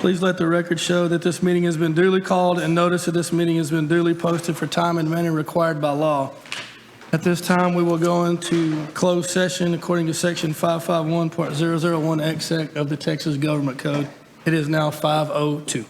Please let the record show that this meeting has been duly called and notice of this meeting has been duly posted for time and manner required by law. At this time, we will go into closed session according to Section 551.001 Exec of the Texas Government Code. It is now 5:02.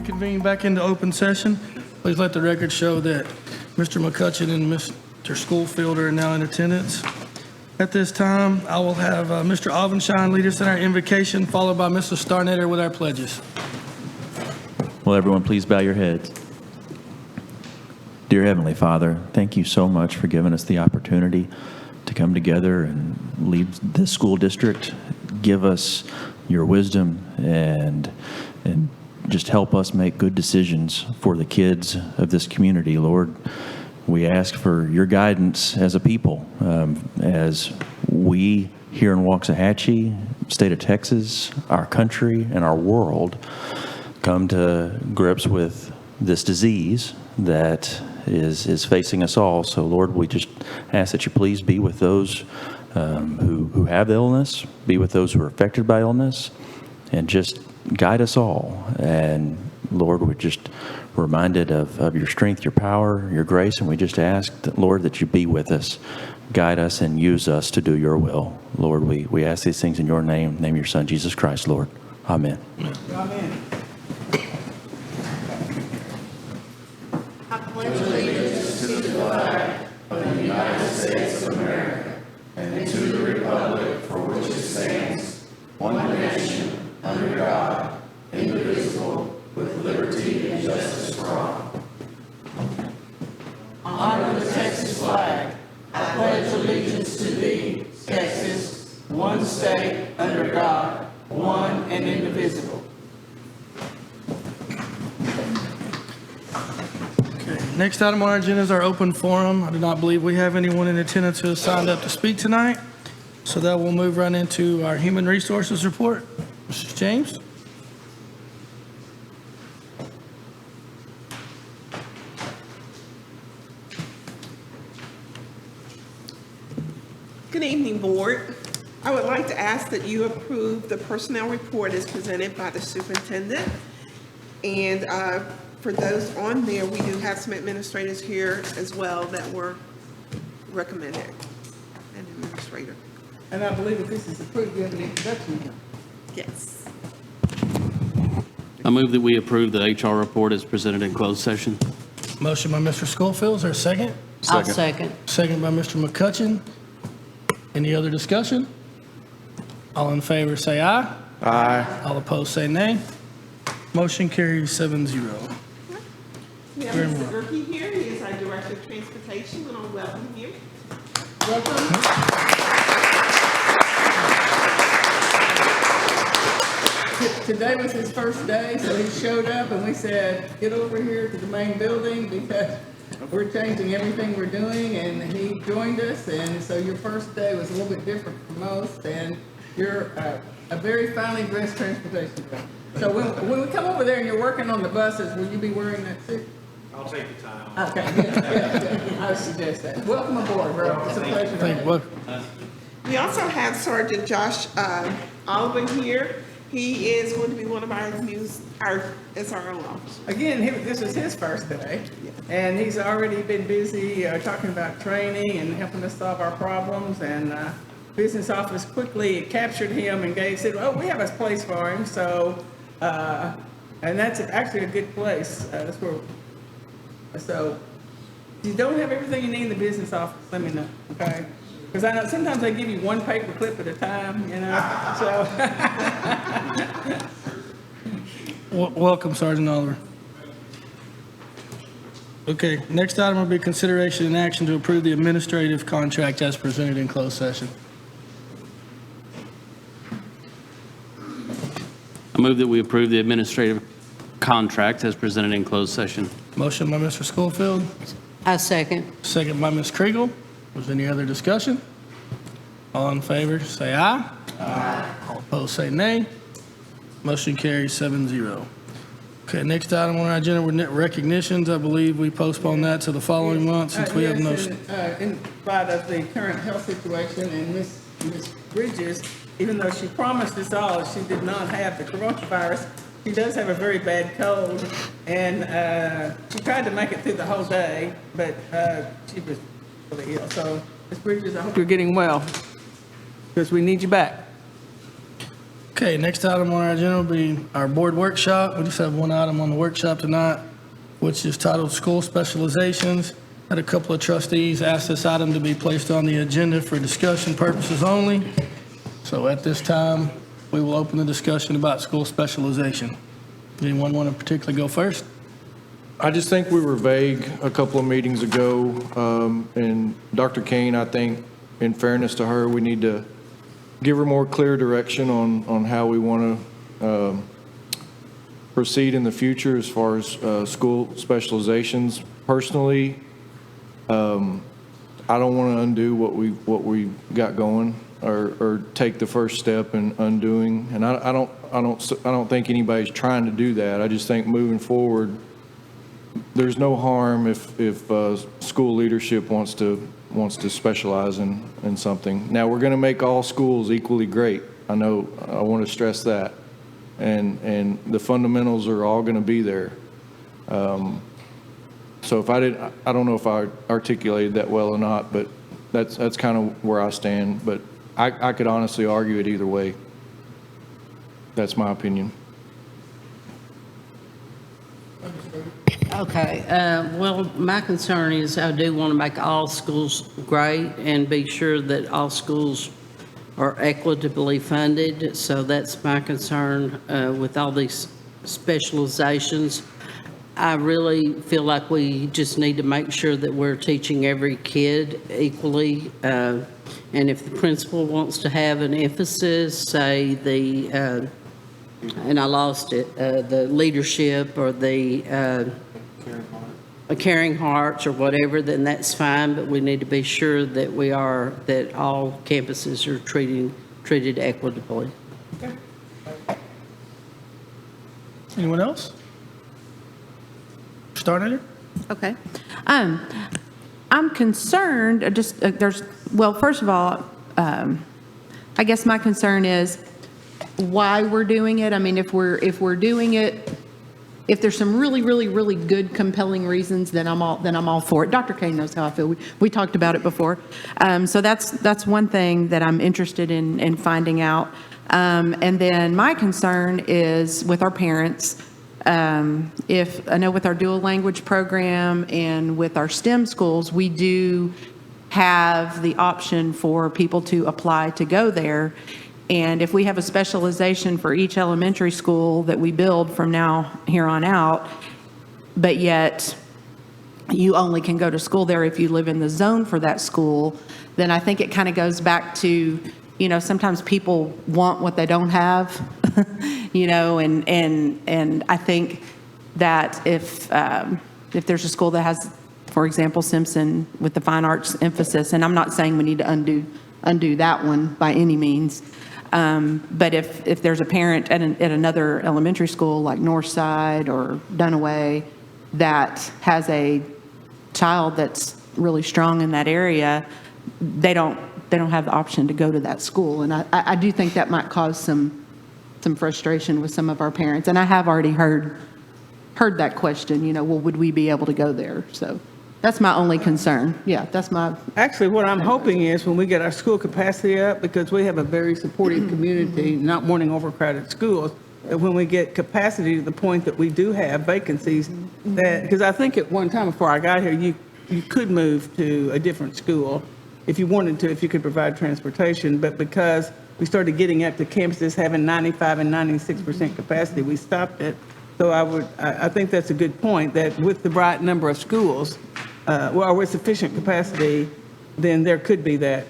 reconvene back into open session. Please let the record show that Mr. McCutcheon and Mr. Schoolfield are now in attendance. At this time, I will have Mr. Avenshine lead us in our invocation, followed by Mr. Starnetter with our pledges. Will everyone please bow your heads? Dear Heavenly Father, thank you so much for giving us the opportunity to come together and lead this school district. Give us your wisdom and just help us make good decisions for the kids of this community, Lord. We ask for your guidance as a people, as we here in Waxahachie, state of Texas, our country, and our world come to grips with this disease that is facing us all. So, Lord, we just ask that you please be with those who have illness, be with those who are affected by illness, and just guide us all. And, Lord, we're just reminded of your strength, your power, your grace, and we just ask that, Lord, that you be with us, guide us, and use us to do your will. Lord, we ask these things in your name of your Son, Jesus Christ, Lord. Amen. Amen. Honor the Texas flag. I pledge allegiance to thee, Texas, one state, under God, one and indivisible. Next item on our agenda is our open forum. I do not believe we have anyone in attendance who has signed up to speak tonight. So that will move right into our human resources report. Mr. James? Good evening, Board. I would like to ask that you approve the personnel report as presented by the superintendent. And for those on there, we do have some administrators here as well that were recommended. An administrator. And I believe if this is approved, you have an introduction here. Yes. I move that we approve the HR report as presented in closed session. Motion by Mr. Schofield. Is there a second? I'll second. Second by Mr. McCutcheon. Any other discussion? All in favor say aye. Aye. All opposed say nay. Motion carries 7-0. We have Very Mr. well. Gerke here. He is our Director of Transportation, and I'll welcome you. Today was his first day, so he showed up and we said, get over here to the main building because we're changing everything we're doing, and he joined us. And so your first day was a little bit different from most, and you're a very finely dressed transportation guy. So when we come over there and you're working on the buses, will you be wearing that suit? I'll take the time. Okay, good. I would suggest that. Welcome aboard, bro. It's a pleasure. Thank you. We also have Sergeant Josh Oliver here. He is going to be one of our SRO officers. Again, this is his first day, and he's already been busy talking about training and helping us solve our problems. And business office quickly captured him and said, "Oh, we have a place for him." So, and that's actually a good place. That's where. So, if you don't have everything you need in the business office, let me know, okay? Because I know sometimes they give you one paper clip at a time, you know, so. Welcome, Sergeant Oliver. Okay, next item will be consideration and action to approve the administrative contract as presented in closed session. I move that we approve the administrative contract as presented in closed session. Motion by Mr. Schofield, I second. second by Ms. Kriegel. Was there any other discussion? All in favor, say aye. Aye. All opposed, say nay. Motion carries 7-0. Okay, next item on our agenda were net recognitions. I believe we postponed that to the following month since we have no. Yes, in light of the current health situation, and Ms. Bridges, even though she promised us all she did not have the coronavirus, she does have a very bad cold, and she tried to make it through the whole day, but she was really ill. So, Ms. Bridges, I hope you're getting well, because we need you back. Okay, next item on our agenda will be our board workshop. We just have one item on the workshop tonight, which is titled School Specializations. Had a couple of trustees ask this item to be placed on the agenda for discussion purposes only. So at this time, we will open the discussion about school specialization. Anyone want to particularly go first? I just think we were vague a couple of meetings ago, and Dr. Kane, I think, in fairness to her, we need to give her more clear direction on how we want to proceed in the future as far as school specializations. Personally, I don't want to undo what we got going or take the first step in undoing. And I don't think anybody's trying to do that. I just think moving forward, there's no harm if school leadership wants to specialize in something. Now, we're going to make all schools equally great. I know, I want to stress that. And the fundamentals are all going to be there. So if I don't know if I articulated that well or not, but that's kind of where I stand. But I could honestly argue it either way. That's my opinion. Okay, well, my concern is I do want to make all schools great and be sure that all schools are equitably funded. So that's my concern with all these specializations. I really feel like we just need to make sure that we're teaching every kid equally. And if the principal wants to have an emphasis, say and I lost it, the leadership or the caring hearts or whatever, then that's fine, but we need to be sure that that all campuses are treated equitably. Anyone else? Started? Okay. I'm concerned, well, first of all, I guess my concern is why we're doing it. I mean, if we're doing it, if there's some really, really, really good, compelling reasons, then I'm all for it. Dr. Kane knows how I feel. We talked about it before. So that's one thing that I'm interested in finding out. And then my concern is with our parents. If I know with our dual language program and with our STEM schools, we do have the option for people to apply to go there. And if we have a specialization for each elementary school that we build from here on out, but yet you only can go to school there if you live in the zone for that school, then I think it kind of goes back to, sometimes people want what they don't have, and I think that if there's a school that has, for example, Simpson with the fine arts emphasis, and I'm not saying we need to undo that one by any means, but if there's a parent at another elementary school like Northside or Dunaway that has a child that's really strong in that area, they don't have the option to go to that school. And I do think that might cause some frustration with some of our parents. And I have already heard that question, well, would we be able to go there? So that's my only concern. Yeah, that's my... Actually, what I'm hoping is when we get our school capacity up, because we have a very supportive community, not wanting overcrowded schools, that when we get capacity to the point that we do have vacancies, that, because I think at one time before I got here, you could move to a different school if you wanted to, if you could provide transportation, but because we started getting up to campuses having 95 and 96% capacity, we stopped it. So I think that's a good point, that with the right number of schools, or with sufficient capacity, then there could be that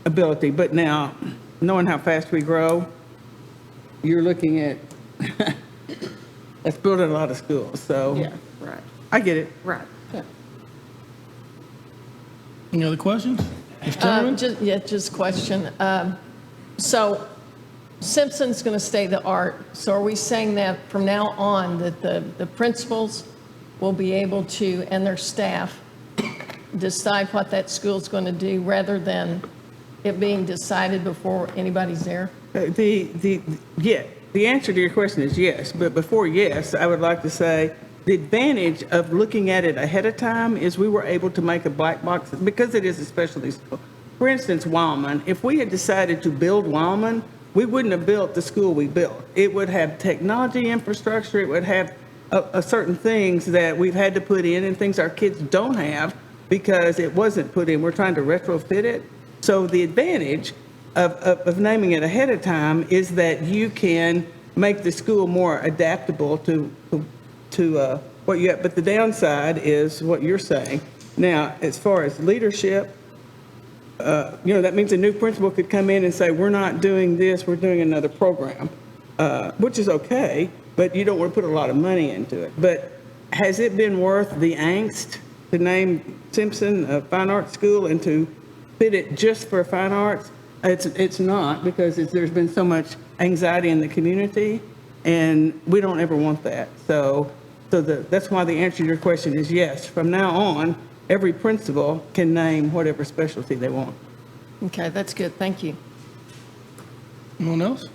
ability. But now, knowing how fast we grow, you're looking at, let's build a lot of schools, so. Yeah, right. I get it. Right. Yeah. Any other questions? Ms. Timmerman? Just a question. So Simpson's going to stay the art. So are we saying that from now on that the principals will be able to, and their staff, decide what that school's going to do rather than it being decided before anybody's there? The answer to your question is yes, but before yes, I would like to say the advantage of looking at it ahead of time is we were able to make a black box, because it is a specialty school. For instance, Wildman, if we had decided to build Wildman, we wouldn't have built the school we built. It would have technology infrastructure, it would have certain things that we've had to put in and things our kids don't have because it wasn't put in. We're trying to retrofit it. So the advantage of naming it ahead of time is that you can make the school more adaptable to what you have. But the downside is what you're saying. Now, as far as leadership, that means a new principal could come in and say, we're not doing this, we're doing another program, which is okay, but you don't want to put a lot of money into it. But has it been worth the angst to name Simpson a fine arts school and to fit it just for fine arts? It's not, because there's been so much anxiety in the community, and we don't ever want that. So that's why the answer to your question is yes. From now on, every principal can name whatever specialty they want. Okay, that's good. Thank you. Anyone else?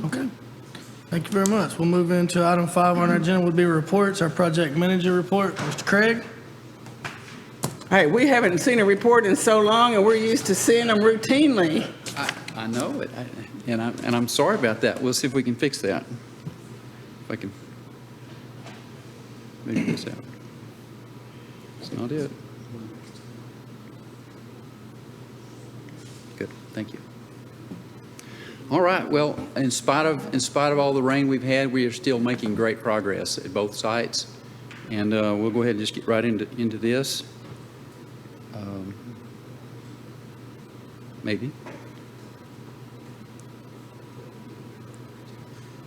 Okay. Thank you very much. We'll move into item 5 on our agenda would be reports. Our project manager report. Mr. Craig? Hey, we haven't seen a report in so long, and we're used to seeing them routinely. I know it, and I'm sorry about that. We'll see if we can fix that. If I can figure this out. It's not it. Good, thank you. All right. Well, in spite of all the rain we've had, we are still making great progress at both sites, and we'll go ahead and just get right into this. Maybe.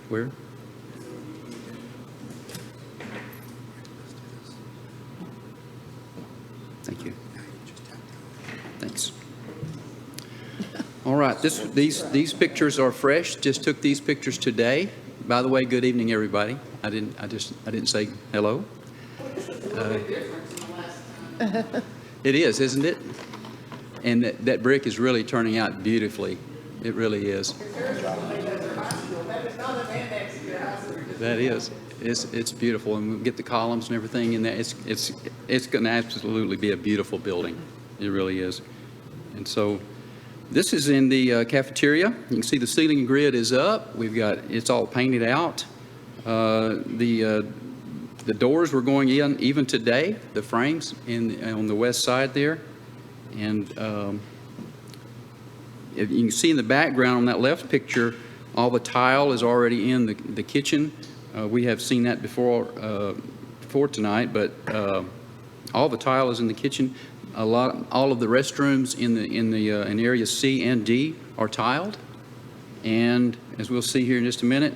Where? Thank you. Thanks. All right. These pictures are fresh. Just took these pictures today. By the way, good evening, everybody. I didn't say hello. It is, isn't it? And that brick is really turning out beautifully. It really is. That is. It's beautiful, and we'll get the columns and everything in there. It's going to absolutely be a beautiful building. It really is. And so this is in the cafeteria. You can see the ceiling grid is up. It's all painted out. The doors were going in even today, the frames on the west side there. And if you can see in the background on that left picture, all the tile is already in the kitchen. We have seen that before tonight, but all the tile is in the kitchen. All of the restrooms in area C and D are tiled, and as we'll see here in just a minute,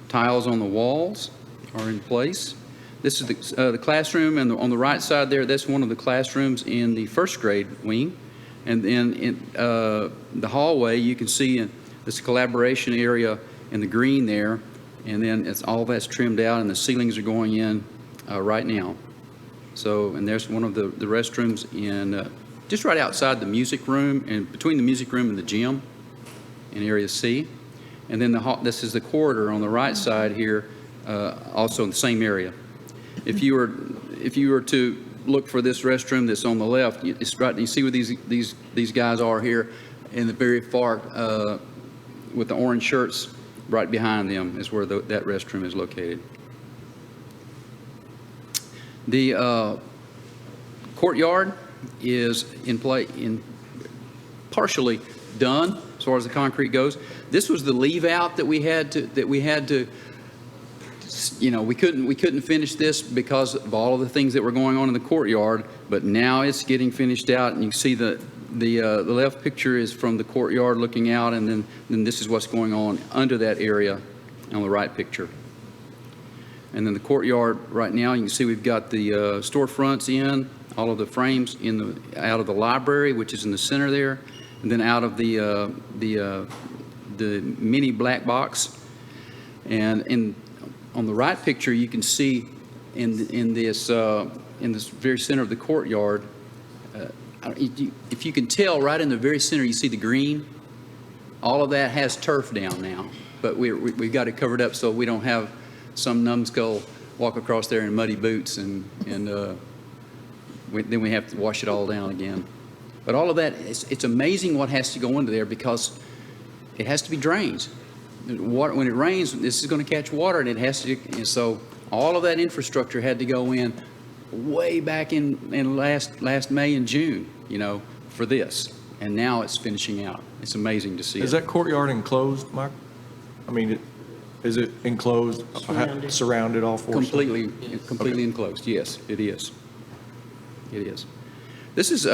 tiles on the walls are in place. This is the classroom, and on the right side there, that's one of the classrooms in the first grade wing. And then in the hallway, you can see this collaboration area in the green there, and then all that's trimmed out, and the ceilings are going in right now. So, and there's one of the restrooms in just right outside the music room, and between the music room and the gym in area C. And then this is the corridor on the right side here, also in the same area. If you were to look for this restroom that's on the left, it's right. You see where these guys are here, in the very far with the orange shirts. Right behind them is where that restroom is located. The courtyard is partially done as far as the concrete goes. This was the leave out that we had to. We couldn't finish this because of all of the things that were going on in the courtyard, but now it's getting finished out, and you can see the left picture is from the courtyard looking out, and then this is what's going on under that area on the right picture. And then the courtyard right now, you can see we've got the storefronts in, all of the frames out of the library, which is in the center there, and then out of the mini black box. And on the right picture, you can see in this very center of the courtyard, if you can tell, right in the very center, you see the green. All of that has turf down now, but we've got it covered up so we don't have some numbskull walk across there in muddy boots, and then we have to wash it all down again. But all of that, it's amazing what has to go into there because it has to be drained. Water, when it rains, this is going to catch water, and it has to. And so all of that infrastructure had to go in way back in last May and June, for this, and now it's finishing out. It's amazing to see. Is that courtyard enclosed, Mike? I mean, is it enclosed, surrounded all four sides? Completely enclosed? Yes, it is. It is. This is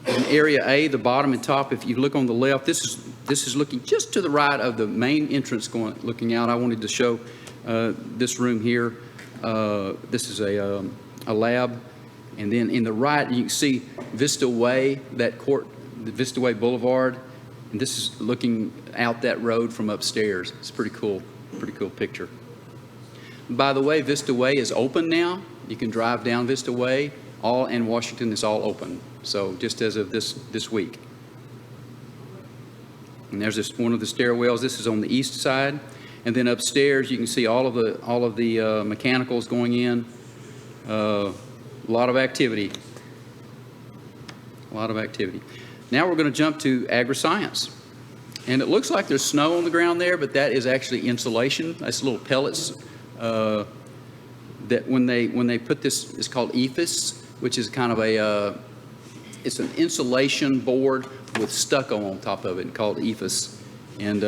in Area A, the bottom and top. If you look on the left, this is looking just to the right of the main entrance looking out. I wanted to show this room here. This is a lab. And then in the right, you can see Vista Way, the Vista Way Boulevard. And this is looking out that road from upstairs. It's pretty cool picture. By the way, Vista Way is open now. You can drive down Vista Way. All in Washington is all open. So just as of this week. And there's one of the stairwells. This is on the east side. And then upstairs, you can see all of the mechanicals going in. A lot of activity. A lot of activity. Now we're going to jump to agri-science. And it looks like there's snow on the ground there, but that is actually insulation. That's little pellets that when they put this, it's called EFIS, which is kind of it's an insulation board with stucco on top of it called EFIS. And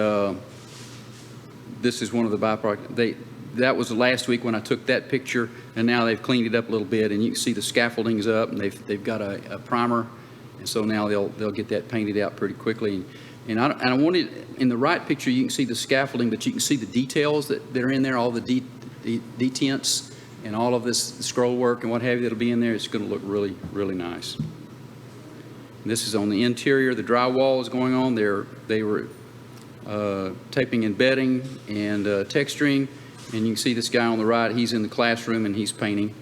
this is one of the byproducts. That was last week when I took that picture, and now they've cleaned it up a little bit, and you can see the scaffolding's up, and they've got a primer, and so now they'll get that painted out pretty quickly. And I wanted, in the right picture, you can see the scaffolding, but you can see the details that are in there, all the detents and all of this scroll work and what have you that'll be in there. It's going to look really, really nice. And this is on the interior. The drywall is going on. They were taping and bedding and texturing. And you can see this guy on the right. He's in the classroom and he's painting.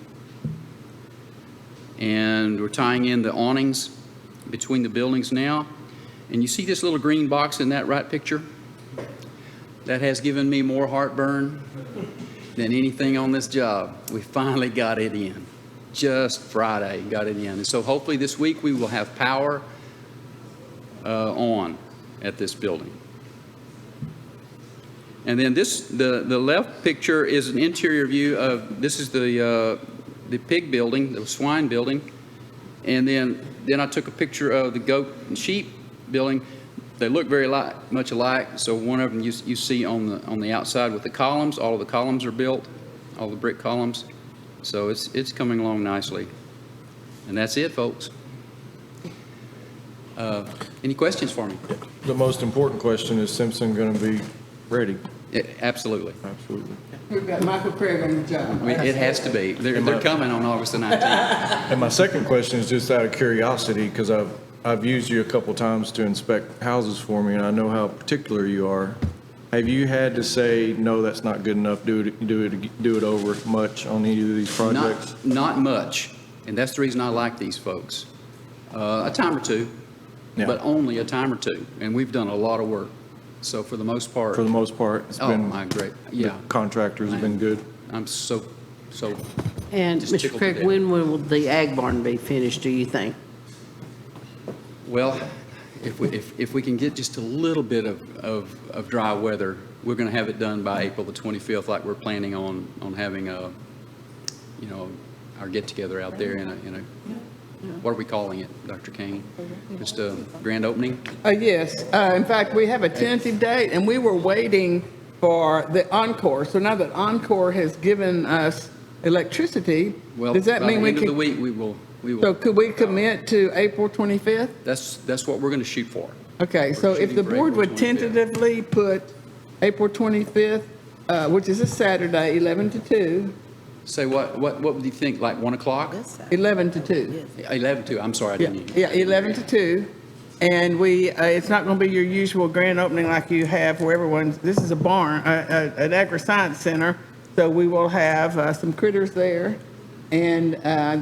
And we're tying in the awnings between the buildings now. And you see this little green box in that right picture? That has given me more heartburn than anything on this job. We finally got it in. Just Friday, got it in. And so hopefully this week we will have power on at this building. And then the left picture is an interior view of, this is the pig building, the swine building. And then I took a picture of the goat and sheep building. They look very much alike. So one of them you see on the outside with the columns. All of the columns are built, all the brick columns. So it's coming along nicely. And that's it, folks. Any questions for me? The most important question is Simpson going to be ready? Absolutely. Absolutely. We've got Michael Craig on the job. It has to be. They're coming on August the 19th. And my second question is just out of curiosity, because I've used you a couple times to inspect houses for me, and I know how particular you are. Have you had to say, no, that's not good enough, do it over much on any of these projects? Not much. And that's the reason I like these folks. A time or two, but only a time or two. And we've done a lot of work. So for the most part. For the most part, it's been. My great. Yeah. The contractors have been good. I'm so. And just Mr. tickled to Craig, death. when will the ag barn be finished, do you think? Well, if we can get just a little bit of dry weather, we're going to have it done by April the 25th, like we're planning on having our get together out there in a what are we calling it, Dr. Kane? Just a grand opening? Yes. In fact, we have a tentative date, and we were waiting for the Encore. So now that Encore has given us electricity, Well, does that by mean the we end of the can? week, we will. So could we commit to April 25th? That's what we're going to shoot for. Okay, so if shooting the for board April would 25th. tentatively put April 25th, which is a Saturday, 11 to 2, Say what would you think, like 1 o'clock? 11 to 2. 11 to, I'm sorry, I Yeah, didn't. yeah, 11 to 2. And it's not going to be your usual grand opening like you have where this is a barn, an agri-science center. So we will have some critters there. And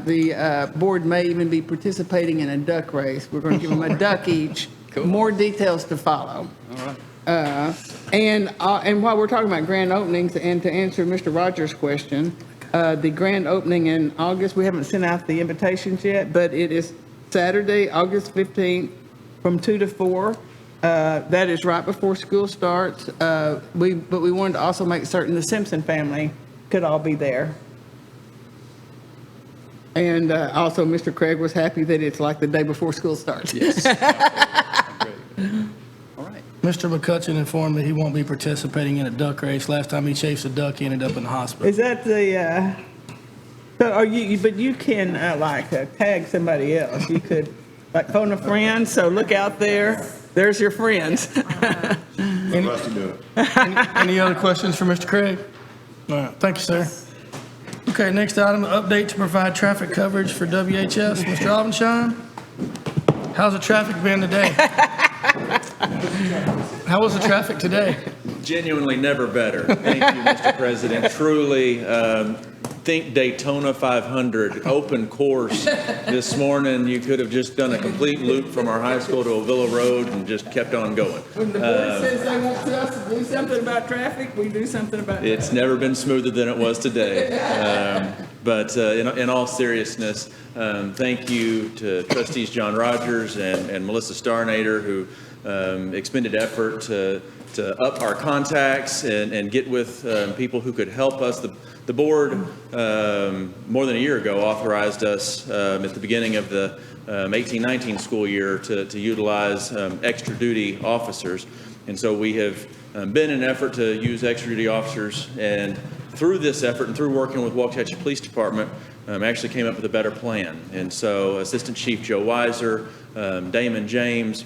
the board may even be participating in a duck race. We're going to give them a duck each. Cool. More details to follow. All right. And while we're talking about grand openings, and to answer Mr. Rogers' question, the grand opening in August. We haven't sent out the invitations yet, but it is Saturday, August 15th, from 2 to 4. That is right before school starts. But we wanted to also make certain the Simpson family could all be there. And also, Mr. Craig was happy that it's like the day before school starts. Yes. All right. Mr. McCutcheon informed me he won't be participating in a duck race. Last time he chased a duck, he ended up in the hospital. Is that the, so are you, but you can tag somebody else. You could, like, phone a friend, so look out there. There's your friends. Any other questions for Mr. Craig? All right, thank you, sir. Okay, next item, update to provide traffic coverage for WHS. Mr. Alvenshine, how's the traffic been today? How was the traffic today? Genuinely never better. Thank you, Mr. President. Truly, think Daytona 500, open course this morning. You could have just done a complete loop from our high school to Avila Road and just kept on going. When the board says they want us to do something about traffic, we do something about traffic. It's never been smoother than it was today. But in all seriousness, thank you to trustees John Rogers and Melissa Starnader, who expended effort to up our contacts and get with people who could help us. The board, more than a year ago, authorized us at the beginning of the 18-19 school year to utilize extra duty officers. And so we have been in an effort to use extra duty officers, and through this effort and through working with Waxahachie Police Department, actually came up with a better plan. And so Assistant Chief Joe Weiser, Damon James,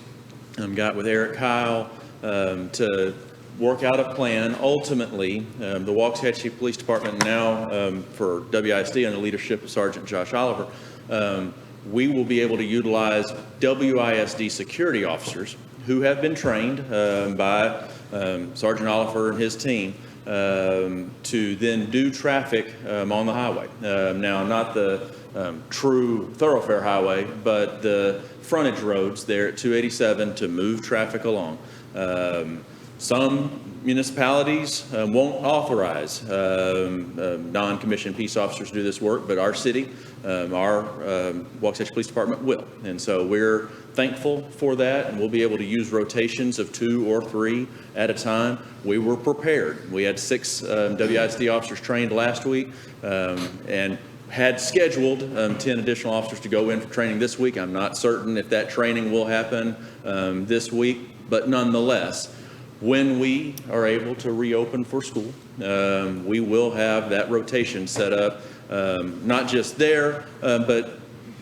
got with Eric Kyle to work out a plan. Ultimately, the Waxahachie Police Department, now for WISD under the leadership of Sergeant Josh Oliver, we will be able to utilize WISD security officers who have been trained by Sergeant Oliver and his team to then do traffic on the highway. Now, not the true thoroughfare highway, but the frontage roads there at 287 to move traffic along. Some municipalities won't authorize non-commissioned peace officers to do this work, but our city, our Waxahachie Police Department will. And so we're thankful for that, and we'll be able to use rotations of 2 or 3 at a time. We were prepared. We had 6 WISD officers trained last week and had scheduled 10 additional officers to go in for training this week. I'm not certain if that training will happen this week, but nonetheless, when we are able to reopen for school, we will have that rotation set up, not just there, but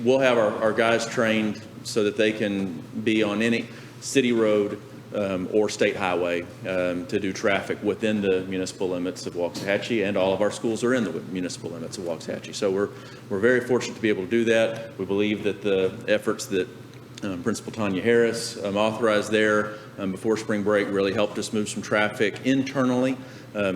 we'll have our guys trained so that they can be on any city road or state highway to do traffic within the municipal limits of Waxahachie, and all of our schools are in the municipal limits of Waxahachie. So we're very fortunate to be able to do that. We believe that the efforts that Principal Tanya Harris authorized there before spring break really helped us move some traffic internally.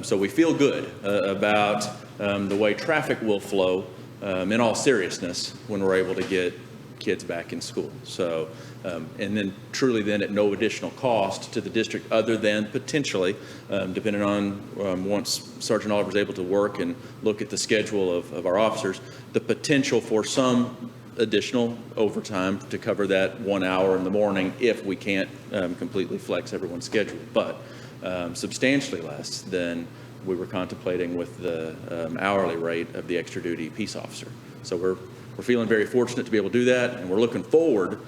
So we feel good about the way traffic will flow in all seriousness when we're able to get kids back in school. So, and then truly then at no additional cost to the district other than potentially, depending on once Sergeant Oliver is able to work and look at the schedule of our officers, the potential for some additional overtime to cover that 1 hour in the morning if we can't completely flex everyone's schedule, but substantially less than we were contemplating with the hourly rate of the extra duty peace officer. So we're feeling very fortunate to be able to do that, and we're looking forward,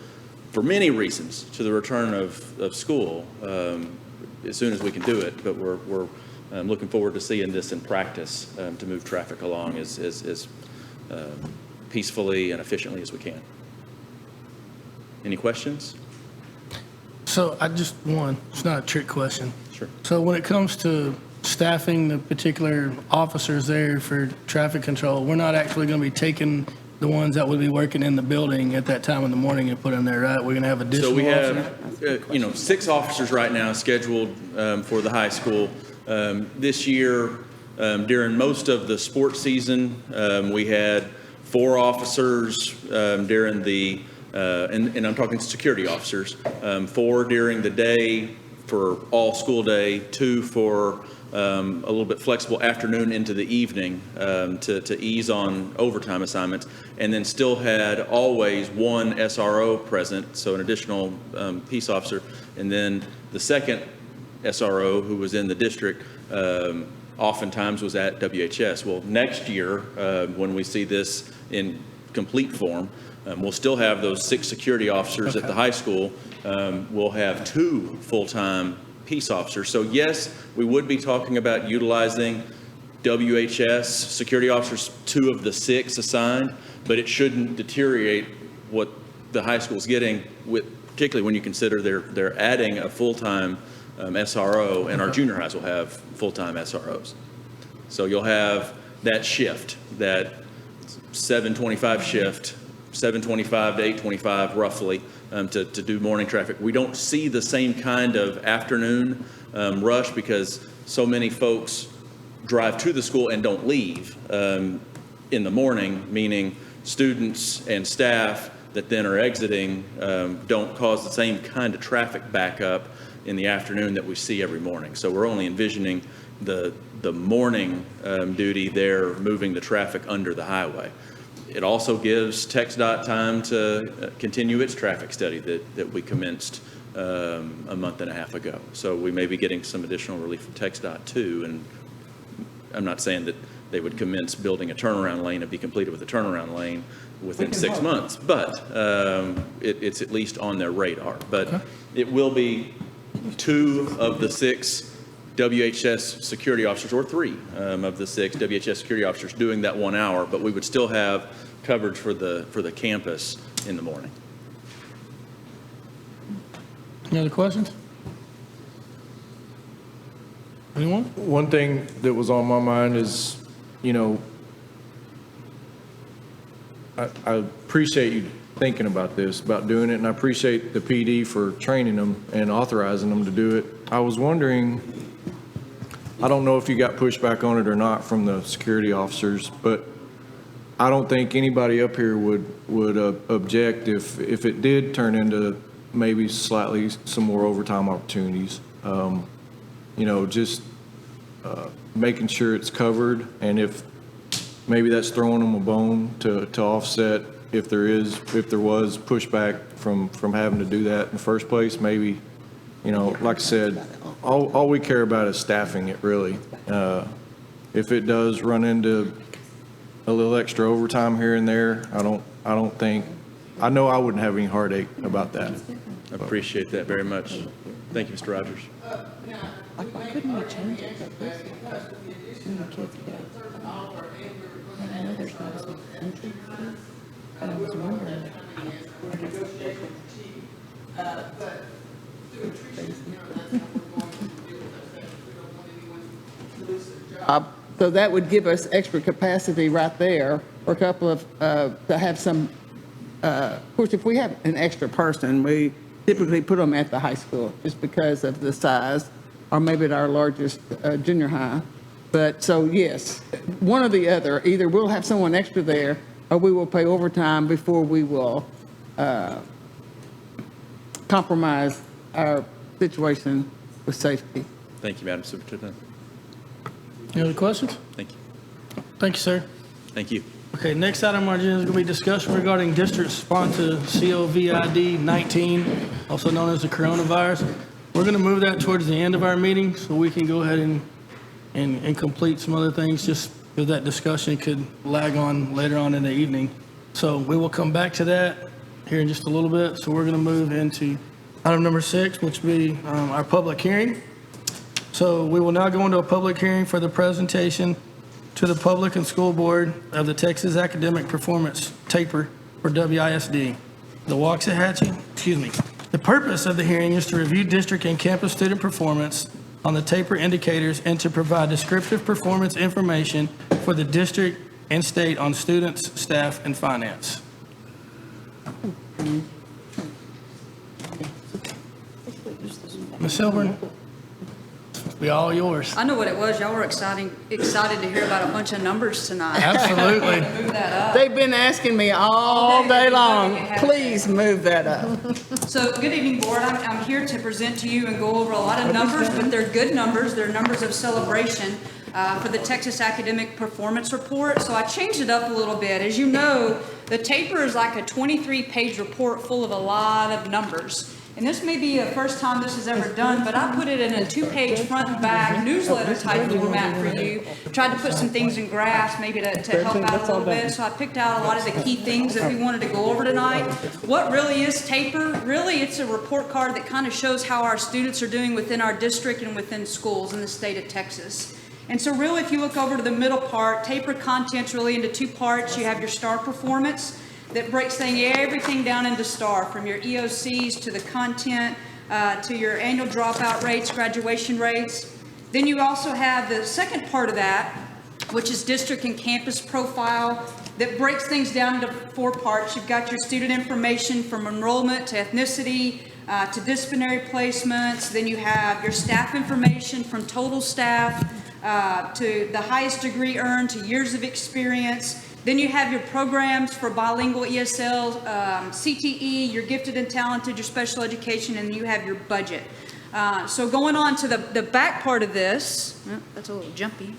for many reasons, to the return of school as soon as we can do it. But we're looking forward to seeing this in practice to move traffic along as peacefully and efficiently as we can. Any questions? So it's not a trick question. Sure. So when it comes to staffing the particular officers there for traffic control, we're not actually going to be taking the ones that would be working in the building at that time in the morning and put in there, right? We're going to have additional So we officers? have, 6 officers right now scheduled for the high school. This year, during most of the sports season, we had 4 officers during the, and I'm talking security officers, 4 during the day, for all school day, 2 for a little bit flexible afternoon into the evening to ease on overtime assignments, and then still had always 1 SRO present, so an additional peace officer, and then the second SRO who was in the district oftentimes was at WHS. Well, next year, when we see this in complete form, we'll still have those 6 security officers at the high school. We'll have 2 full-time peace officers. So yes, we would be talking about utilizing WHS security officers, 2 of the 6 assigned, but it shouldn't deteriorate what the high school's getting, particularly when you consider they're adding a full-time SRO, and our junior highs will have full-time SROs. So you'll have that shift, that 7:25 shift, 7:25 to 8:25 roughly, to do morning traffic. We don't see the same kind of afternoon rush because so many folks drive to the school and don't leave in the morning, meaning students and staff that then are exiting don't cause the same kind of traffic backup in the afternoon that we see every morning. So we're only envisioning the morning duty there moving the traffic under the highway. It also gives TxDOT time to continue its traffic study that we commenced a month and a half ago. So we may be getting some additional relief from TxDOT too. And I'm not saying that they would commence building a turnaround lane and be completed with a turnaround lane within 6 months, but it's at least on their radar. But it will be 2 of the 6 WHS security officers, or 3 of the 6 WHS security officers doing that 1 hour, but we would still have coverage for the campus in the morning. Any other questions? Anyone? One thing that was on my mind is, I appreciate you thinking about this, about doing it, and I appreciate the PD for training them and authorizing them to do it. I was wondering, I don't know if you got pushback on it or not from the security officers, but I don't think anybody up here would object if it did turn into maybe slightly some more overtime opportunities. Just making sure it's covered, and if maybe that's throwing them a bone to offset if there was pushback from having to do that in the first place. Maybe, like I said, all we care about is staffing it, really. If it does run into a little extra overtime here and there, I know I wouldn't have any heartache about that. I appreciate that very much. Thank you, Mr. Rogers. Couldn't we change it? When the kids go. I know there's not as much entry fee, but I was wondering. So that would give us extra capacity right there, or a couple of, to have some, of course, if we have an extra person, we typically put them at the high school just because of the size, or maybe at our largest junior high. But so yes, one or the other, either we'll have someone extra there or we will pay overtime before we will compromise our situation with safety. Thank you, Madam Superintendent. Any other questions? Thank you. Thank you, sir. Thank you. Okay, next item on our agenda is going to be discussion regarding district-sponsored COVID-19, also known as the coronavirus. We're going to move that towards the end of our meeting so we can go ahead and complete some other things, just because that discussion could lag on later on in the evening. So we will come back to that here in just a little bit. So we're going to move into item number 6, which will be our public hearing. So we will now go into a public hearing for the presentation to the public and school board of the Texas Academic Performance Taper for WISD. The Waxahachie, The purpose of the hearing is to review district and campus student performance on the taper indicators and to provide descriptive performance information for the district and state on students, staff, and finance. Ms. Selburn, Be all yours. I know what it was. Y'all were excited to hear about a bunch of numbers tonight. Absolutely. Move that up. They've been asking me all day long, please move that up. So, good evening, board. I'm here to present to you and go over a lot of numbers, but they're good numbers. They're numbers of celebration for the Texas Academic Performance Report. So I changed it up a little bit. As you know, the taper is like a 23-page report full of a lot of numbers. And this may be the first time this is ever done, but I put it in a 2-page front and back newsletter type format for you. Tried to put some things in graphs maybe to help out a little bit. So I picked out a lot of the key things that we wanted to go over tonight. What really is taper? Really, it's a report card that kind of shows how our students are doing within our district and within schools in the state of Texas. And so really, if you look over to the middle part, taper content's really into 2 parts. You have your star performance that breaks everything down into star, from your EOCs to the content, to your annual dropout rates, graduation rates. Then you also have the second part of that, which is district and campus profile, that breaks things down into 4 parts. You've got your student information from enrollment to ethnicity, to disciplinary placements. Then you have your staff information from total staff, to the highest degree earned, to years of experience. Then you have your programs for bilingual ESL, CTE, your gifted and talented, your special education, and you have your budget. So going on to the back part of this, that's a little jumpy.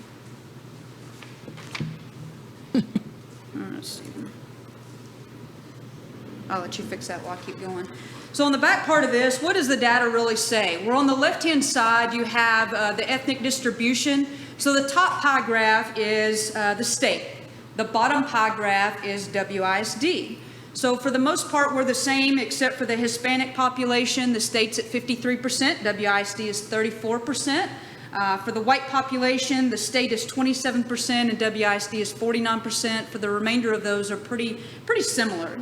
Let's see. I'll let you fix that while I keep going. So on the back part of this, what does the data really say? Well, on the left-hand side, you have the ethnic distribution. So the top pie graph is the state. The bottom pie graph is WISD. So for the most part, we're the same, except for the Hispanic population. The state's at 53%, WISD is 34%. For the white population, the state is 27% and WISD is 49%. For the remainder of those are pretty similar.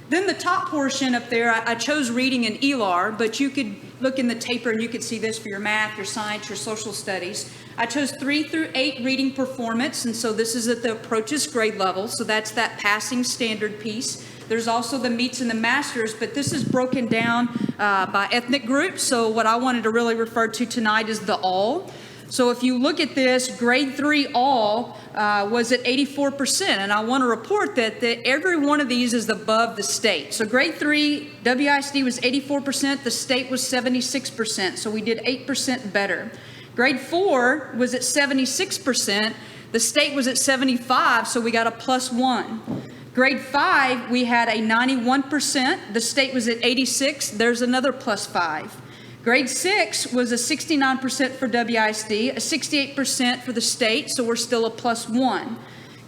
Then the top portion up there, I chose reading and ELAR, but you could look in the taper and you could see this for your math, your science, your social studies. I chose 3 through 8 reading performance, and so this is at the approaches grade level, so that's that passing standard piece. There's also the meets and the masters, but this is broken down by ethnic groups, so what I wanted to really refer to tonight is the all. So if you look at this, grade 3 all was at 84%, and I want to report that every one of these is above the state. So grade 3, WISD was 84%, the state was 76%, so we did 8% better. Grade 4 was at 76%, the state was at 75%, so we got a +1. Grade 5, we had a 91%, the state was at 86%, there's another +5. Grade 6 was a 69% for WISD, a 68% for the state, so we're still a +1.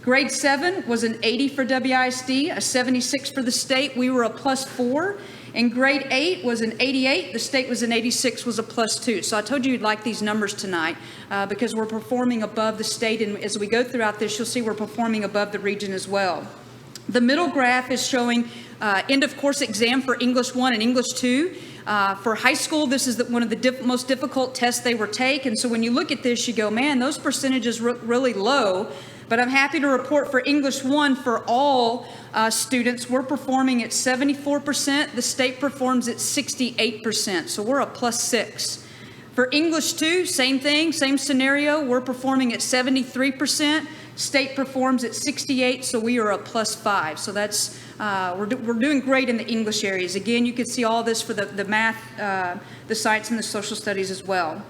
Grade 7 was an 80 for WISD, a 76 for the state, we were a +4. And grade 8 was an 88, the state was an 86, was a +2. So I told you you'd like these numbers tonight because we're performing above the state, and as we go throughout this, you'll see we're performing above the region as well. The middle graph is showing end of course exam for English 1 and English 2. For high school, this is one of the most difficult tests they were taking. And so when you look at this, you go, man, those percentages really low. But I'm happy to report for English 1 for all students, we're performing at 74%. The state performs at 68%. So we're a +6. For English 2, same thing, same scenario. We're performing at 73%. State performs at 68, so we are a +5. So that's we're doing great in the English areas. Again, you can see all this for the math, the science, and the social studies as well.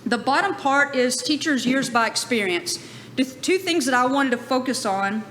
The bottom part is teachers' years by experience. The 2 things that I wanted to focus on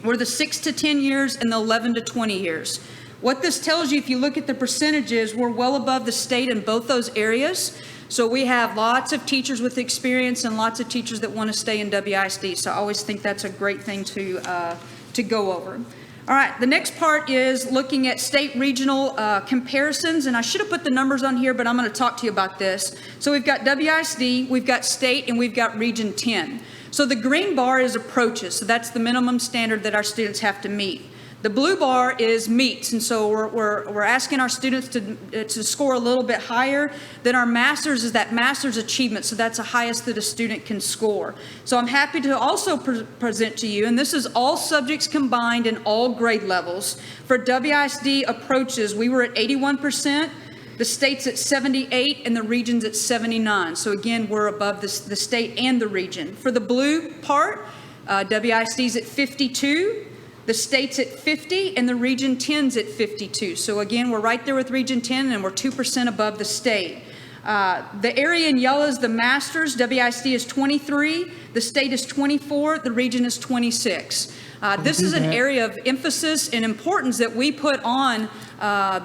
were the 6 to 10 years and the 11 to 20 years. What this tells you, if you look at the percentages, we're well above the state in both those areas. So we have lots of teachers with experience and lots of teachers that want to stay in WISD. So I always think that's a great thing to go over. All right, the next part is looking at state regional comparisons, and I should have put the numbers on here, but I'm going to talk to you about this. So we've got WISD, we've got state, and we've got Region 10. So the green bar is approaches, so that's the minimum standard that our students have to meet. The blue bar is meets, and so we're asking our students to score a little bit higher. Then our masters is that master's achievement, so that's the highest that a student can score. So I'm happy to also present to you, and this is all subjects combined in all grade levels. For WISD approaches, we were at 81%. The state's at 78 and the region's at 79. So again, we're above the state and the region. For the blue part, WISD's at 52, the state's at 50, and the region 10's at 52. So again, we're right there with region 10 and we're 2% above the state. The area in yellow is the masters. WISD is 23, the state is 24, the region is 26. This is an area of emphasis and importance that we put on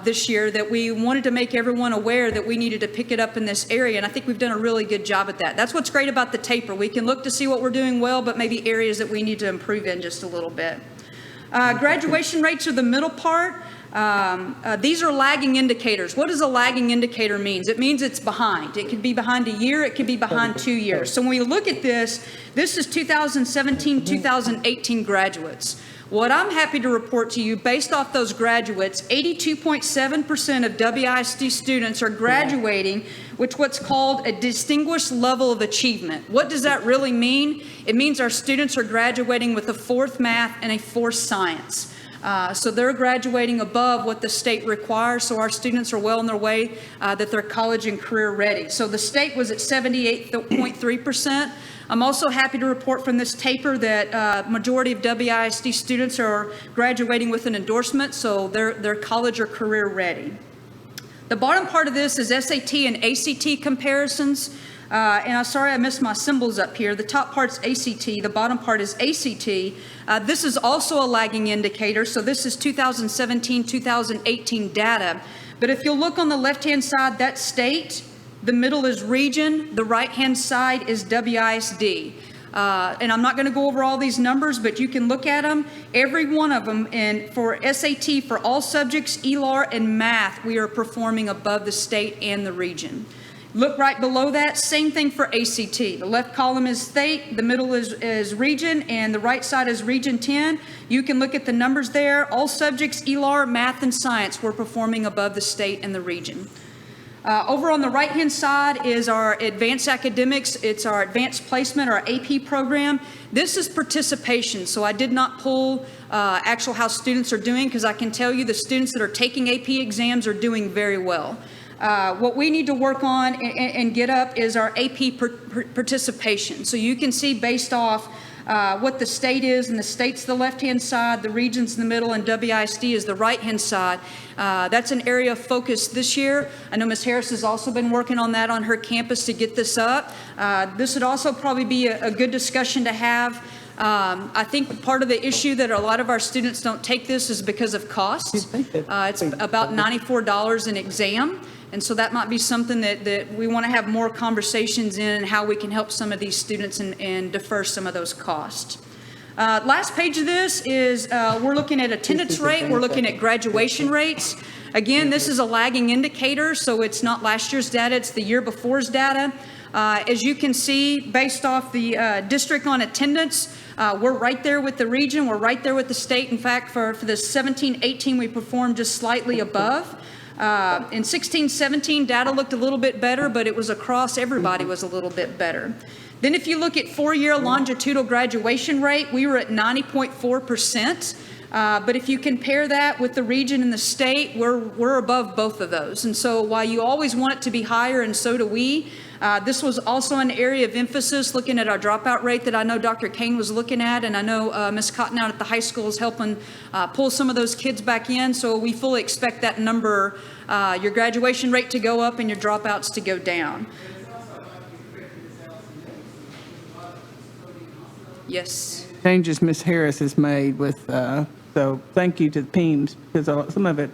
this year, that we wanted to make everyone aware that we needed to pick it up in this area, and I think we've done a really good job at that. That's what's great about the taper. We can look to see what we're doing well, but maybe areas that we need to improve in just a little bit. Graduation rates are the middle part. These are lagging indicators. What does a lagging indicator mean? It means it's behind. It could be behind a year, it could be behind 2 years. So when we look at this is 2017, 2018 graduates. What I'm happy to report to you, based off those graduates, 82.7% of WISD students are graduating with what's called a distinguished level of achievement. What does that really mean? It means our students are graduating with a 4th math and a 4th science. So they're graduating above what the state requires, so our students are well on their way that they're college and career ready. So the state was at 78.3%. I'm also happy to report from this taper that majority of WISD students are graduating with an endorsement, so they're college or career ready. The bottom part of this is SAT and ACT comparisons. And I'm sorry I missed my symbols up here. The top part's ACT, the bottom part is ACT. This is also a lagging indicator, so this is 2017, 2018 data. But if you'll look on the left-hand side, that's state, the middle is region, the right-hand side is WISD. And I'm not going to go over all these numbers, but you can look at them. Every one of them, and for SAT, for all subjects, ELAR, and math, we are performing above the state and the region. Look right below that, same thing for ACT. The left column is state, the middle is region, and the right side is region 10. You can look at the numbers there. All subjects, ELAR, math, and science, we're performing above the state and the region. Over on the right-hand side is our advanced academics. It's our advanced placement, our AP program. This is participation, so I did not pull actual how students are doing, because I can tell you the students that are taking AP exams are doing very well. What we need to work on and get up is our AP participation. So you can see based off what the state is, and the state's the left-hand side, the region's in the middle, and WISD is the right-hand side. That's an area of focus this year. I know Ms. Harris has also been working on that on her campus to get this up. This would also probably be a good discussion to have. I think part of the issue that a lot of our students don't take this is because of costs. It's about $94 an exam. And so that might be something that we want to have more conversations in, and how we can help some of these students and defer some of those costs. Last page of this is we're looking at attendance rate. We're looking at graduation rates. Again, this is a lagging indicator, so it's not last year's data, it's the year before's data. As you can see, based off the district on attendance, we're right there with the region. We're right there with the state. In fact, for the 17-18, we performed just slightly above. In 16-17, data looked a little bit better, but it was across everybody was a little bit better. Then if you look at 4-year longitudinal graduation rate, we were at 90.4%. But if you compare that with the region and the state, we're above both of those. And so while you always want it to be higher, and so do we, this was also an area of emphasis, looking at our dropout rate that I know Dr. Kane was looking at, and I know Ms. Cotton out at the high school is helping pull some of those kids back in. So we fully expect that number, your graduation rate to go up and your dropouts to go down. Yes. Changes Ms. Harris has made with, so thank you to the teams, because some of it,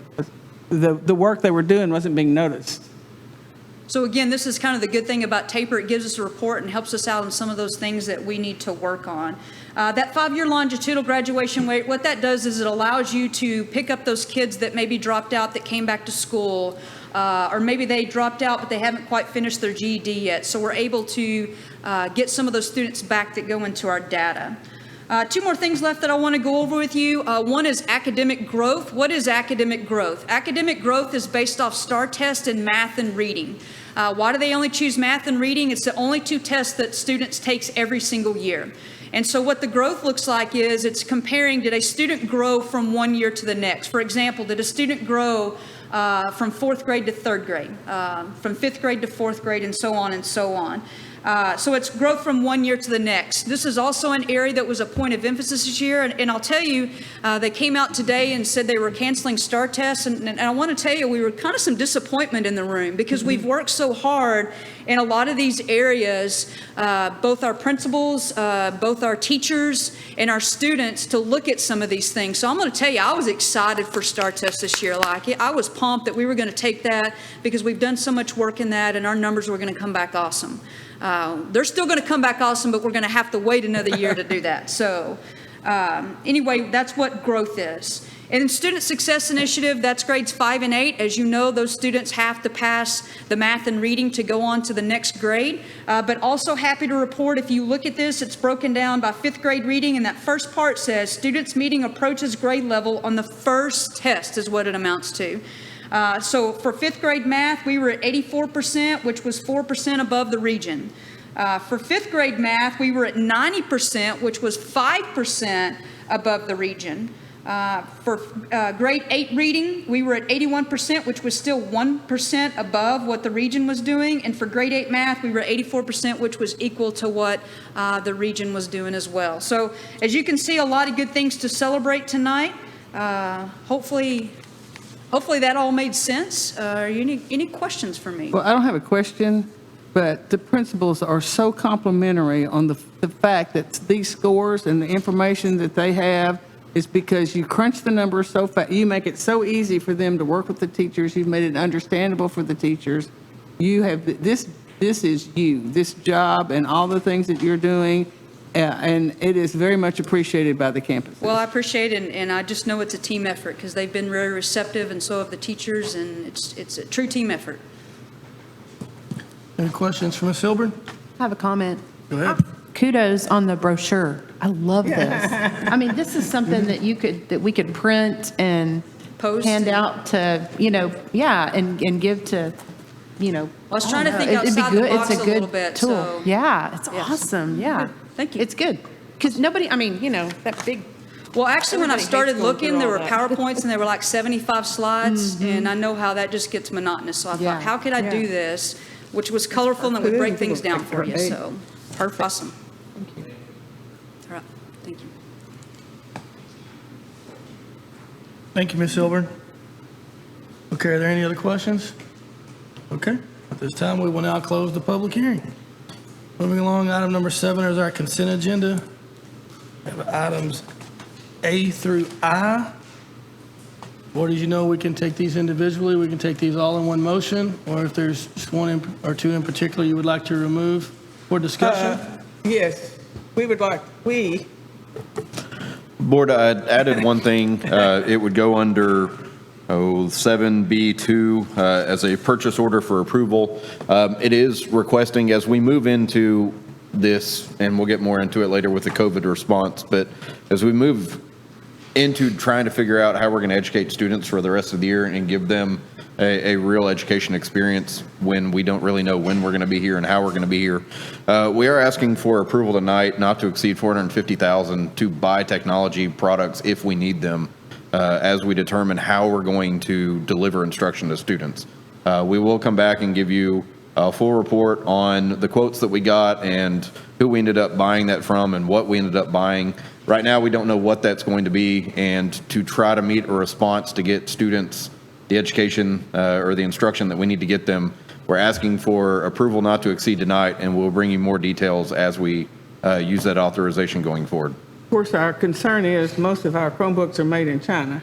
the work they were doing wasn't being noticed. So again, this is kind of the good thing about taper. It gives us a report and helps us out on some of those things that we need to work on. That 5-year longitudinal graduation rate, what that does is it allows you to pick up those kids that maybe dropped out that came back to school, or maybe they dropped out but they haven't quite finished their GED yet. So we're able to get some of those students back that go into our data. 2 more things left that I want to go over with you. One is academic growth. What is academic growth? Academic growth is based off STAR test and math and reading. Why do they only choose math and reading? It's the only 2 tests that students takes every single year. And so what the growth looks like is it's comparing, did a student grow from one year to the next? For example, did a student grow from fourth grade to third grade, from fifth grade to fourth grade, and so on and so on. So it's growth from one year to the next. This is also an area that was a point of emphasis this year. And I'll tell you, they came out today and said they were canceling STAR tests. And I want to tell you, we were kind of some disappointment in the room because we've worked so hard in a lot of these areas, both our principals, both our teachers, and our students to look at some of these things. So I'm going to tell you, I was excited for STAR tests this year. I was pumped that we were going to take that because we've done so much work in that and our numbers were going to come back awesome. They're still going to come back awesome, but we're going to have to wait another year to do that. So anyway, that's what growth is. And in Student Success Initiative, that's grades 5 and 8. As you know, those students have to pass the math and reading to go on to the next grade. But also happy to report, if you look at this, it's broken down by 5th grade reading. And that first part says, students meeting approaches grade level on the first test is what it amounts to. So for 5th grade math, we were at 84%, which was 4% above the region. For 5th grade math, we were at 90%, which was 5% above the region. For grade 8 reading, we were at 81%, which was still 1% above what the region was doing. And for grade 8 math, we were at 84%, which was equal to what the region was doing as well. So as you can see, a lot of good things to celebrate tonight. Hopefully that all made sense. Any questions for me? Well, I don't have a question, but the principals are so complimentary on the fact that these scores and the information that they have is because you crunch the numbers so fast. You make it so easy for them to work with the teachers. You've made it understandable for the teachers. You have, this is you, this job and all the things that you're doing. And it is very much appreciated by the campuses. Well, I appreciate it, and I just know it's a team effort because they've been very receptive, and so have the teachers, and it's a true team effort. Any questions for Ms. Hilburn? I have a comment. Go ahead. Kudos on the brochure. I love this. I mean, this is something that we could print and Post hand and- out to, and give to, I was trying to think It'd be outside the good. box It's a a good little bit, tool. so. Yeah, it's Yes. awesome. Yeah. Thank you. It's good. Because nobody, that big, Well, actually, when I Everybody started hates going looking, through there all were that. PowerPoints, and there were like 75 slides, and I know how that just gets monotonous. So I Yeah. thought, how could I do this, which was colorful and it would break things down for you, so. Perfect. Awesome. All right, thank you. Thank you, Ms. Hilburn. Okay, are there any other questions? Okay, at this time, we will now close the public hearing. Moving along, item number 7 is our consent agenda. We have items A through I. Board, as you know, we can take these individually, we can take these all in one motion, or if there's just one or two in particular you would like to remove for discussion. Yes, Board, I added one thing. It would go under 7B2 as a purchase order for approval. It is requesting, as we move into this, and we'll get more into it later with the COVID response, but as we move into trying to figure out how we're going to educate students for the rest of the year and give them a real education experience when we don't really know when we're going to be here and how we're going to be here. We are asking for approval tonight not to exceed $450,000 to buy technology products if we need them as we determine how we're going to deliver instruction to students. We will come back and give you a full report on the quotes that we got and who we ended up buying that from and what we ended up buying. Right now, we don't know what that's going to be, and to try to meet a response to get students the education or the instruction that we need to get them, we're asking for approval not to exceed tonight, and we'll bring you more details as we use that authorization going forward. Of course, our concern is most of our Chromebooks are made in China.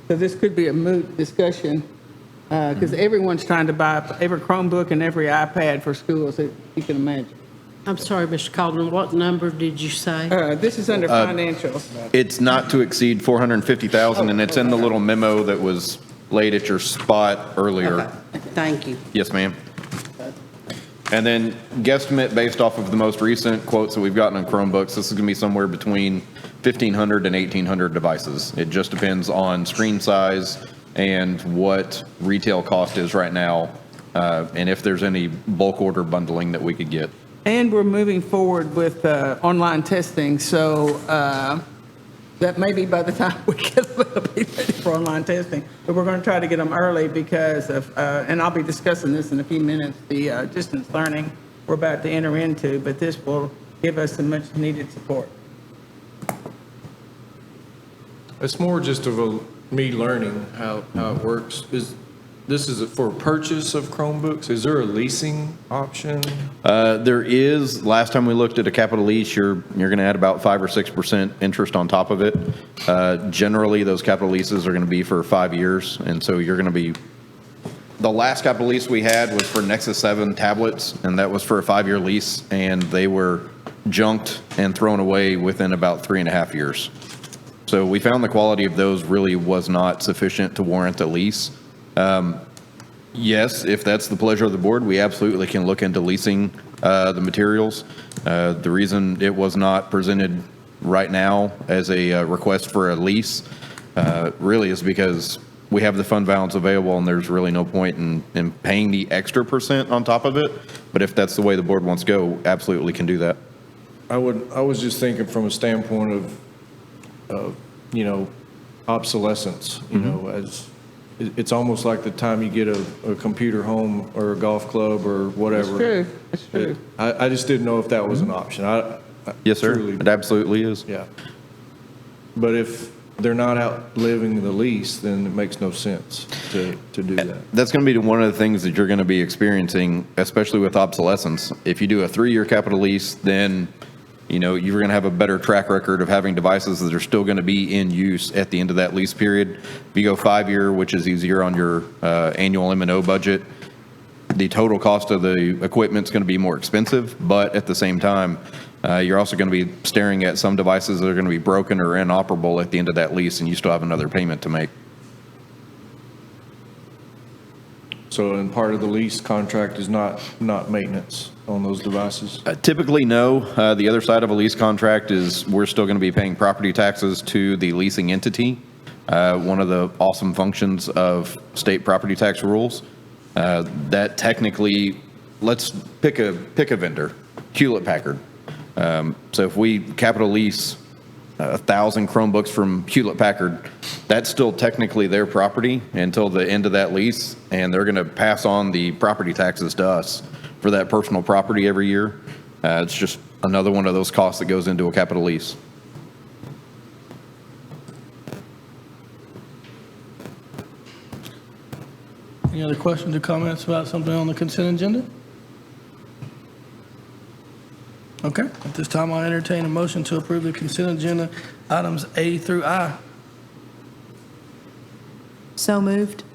So this could be a moot discussion because everyone's trying to buy every Chromebook and every iPad for schools that you can imagine. I'm sorry, Mr. Calderon, what number did you say? This is under financials. It's not to exceed $450,000, and it's in the little memo that was laid at your spot earlier. Okay, thank you. Yes, ma'am. And then guesstimate based off of the most recent quotes that we've gotten on Chromebooks, this is going to be somewhere between 1,500 and 1,800 devices. It just depends on screen size and what retail cost is right now, and if there's any bulk order bundling that we could get. And we're moving forward with online testing. So That may be by the time we get a little bit ready for online testing, but we're going to try to get them early because of, and I'll be discussing this in a few minutes, the distance learning we're about to enter into, but this will give us some much needed support. It's more just of me learning how it works. This is for purchase of Chromebooks? Is there a leasing option? There is. Last time we looked at a capital lease, you're going to add about 5 or 6% interest on top of it. Generally, those capital leases are going to be for 5 years, and so you're going to be. The last capital lease we had was for Nexus 7 tablets, and that was for a 5-year lease, and they were junked and thrown away within about 3.5 years. So we found the quality of those really was not sufficient to warrant a lease. Yes, if that's the pleasure of the board, we absolutely can look into leasing the materials. The reason it was not presented right now as a request for a lease really is because we have the fund balance available and there's really no point in paying the extra % on top of it. But if that's the way the board wants to go, absolutely can do that. I was just thinking from a standpoint of obsolescence, as it's almost like the time you get a computer home or a golf club or whatever. It's true. I just didn't know if that was an option. Yes, sir. Truly. It absolutely is. Yeah. But if they're not outliving the lease, then it makes no sense to do that. That's going to be one of the things that you're going to be experiencing, especially with obsolescence. If you do a 3-year capital lease, then you're going to have a better track record of having devices that are still going to be in use at the end of that lease period. If you go 5-year, which is easier on your annual M&O budget, the total cost of the equipment's going to be more expensive, but at the same time, you're also going to be staring at some devices that are going to be broken or inoperable at the end of that lease, and you still have another payment to make. So, and part of the lease contract is not maintenance on those devices? Typically, no. The other side of a lease contract is we're still going to be paying property taxes to the leasing entity. One of the awesome functions of state property tax rules. That technically, let's pick a vendor, Hewlett-Packard. So if we capital lease 1,000 Chromebooks from Hewlett-Packard, that's still technically their property until the end of that lease, and they're going to pass on the property taxes to us for that personal property every year. It's just another one of those costs that goes into a capital lease. Any other questions or comments about something on the consent agenda? Okay, at this time, I'll entertain a motion to approve the consent agenda, items A through I. So moved.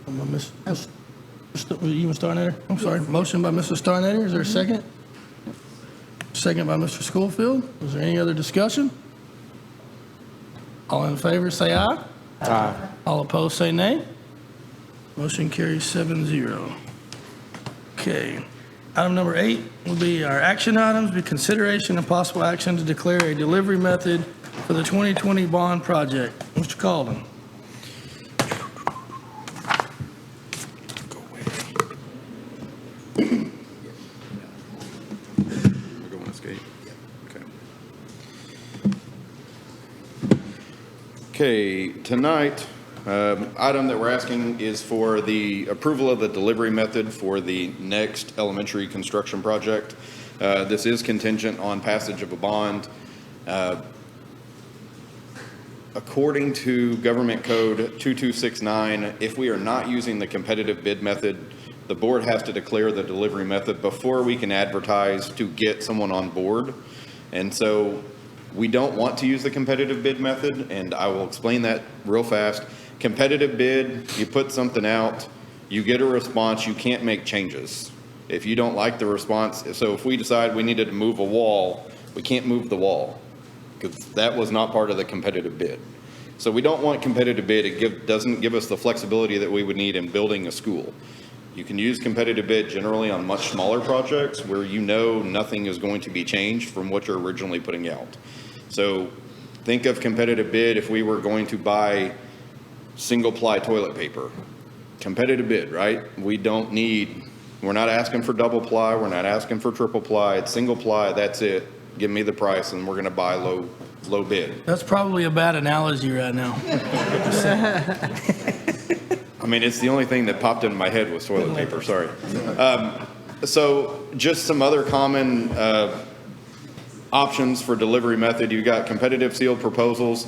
You want to start there? I'm sorry. Motion by Mr. Starnader. Is there a second? Second by Mr. Schofield. Is there any other discussion? All in favor, say aye. Aye. All opposed, say nay. Motion carries 7-0. Okay. Item number 8 will be our action items, be consideration and possible action to declare a delivery method for the 2020 bond project. Mr. Calden. Okay, tonight, item that we're asking is for the approval of the delivery method for the next elementary construction project. This is contingent on passage of a bond. According to Government Code 2269, if we are not using the competitive bid method, the board has to declare the delivery method before we can advertise to get someone on board. And so we don't want to use the competitive bid method, and I will explain that real fast. Competitive bid, you put something out, you get a response, you can't make changes. If you don't like the response, so if we decide we needed to move a wall, we can't move the wall because that was not part of the competitive bid. So we don't want competitive bid. It doesn't give us the flexibility that we would need in building a school. You can use competitive bid generally on much smaller projects where you know nothing is going to be changed from what you're originally putting out. So think of competitive bid if we were going to buy single ply toilet paper. Competitive bid, right? We're not asking for double ply, we're not asking for triple ply, it's single ply, that's it. give me the price, and we're going to buy low bid. That's probably a bad analogy right now. I mean, it's the only thing that popped into my head was toilet paper, sorry. So just some other common options for delivery method. You've got competitive sealed proposals,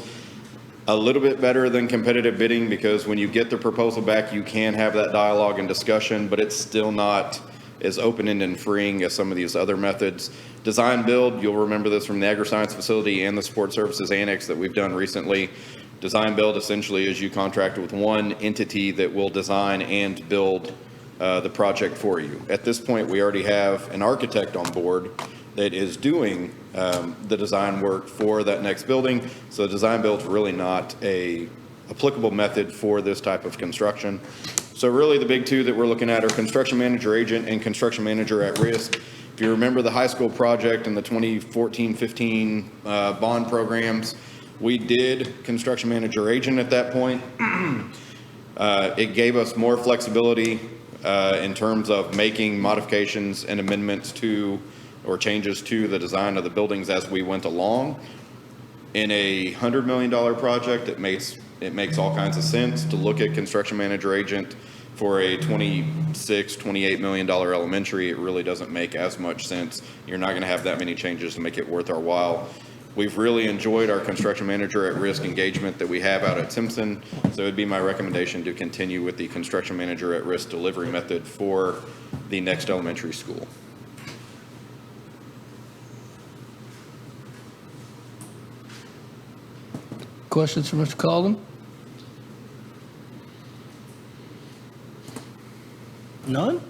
a little bit better than competitive bidding because when you get the proposal back, you can have that dialogue and discussion, but it's still not as open-ended and freeing as some of these other methods. Design build, you'll remember this from the agri-science facility and the support services annex that we've done recently. Design build essentially is you contract with one entity that will design and build the project for you. At this point, we already have an architect on board that is doing the design work for that next building. So design build is really not a applicable method for this type of construction. So really the big two that we're looking at are construction manager agent and construction manager at risk. If you remember the high school project and the 2014-15 bond programs, we did construction manager agent at that point. It gave us more flexibility in terms of making modifications and amendments to or changes to the design of the buildings as we went along. In a $100 million project, it makes all kinds of sense to look at construction manager agent. For a $28 million elementary, it really doesn't make as much sense. You're not going to have that many changes to make it worth our while. We've really enjoyed our construction manager at risk engagement that we have out at Simpson, so it'd be my recommendation to continue with the construction manager at risk delivery method for the next elementary school. Questions for Mr. Calden? None?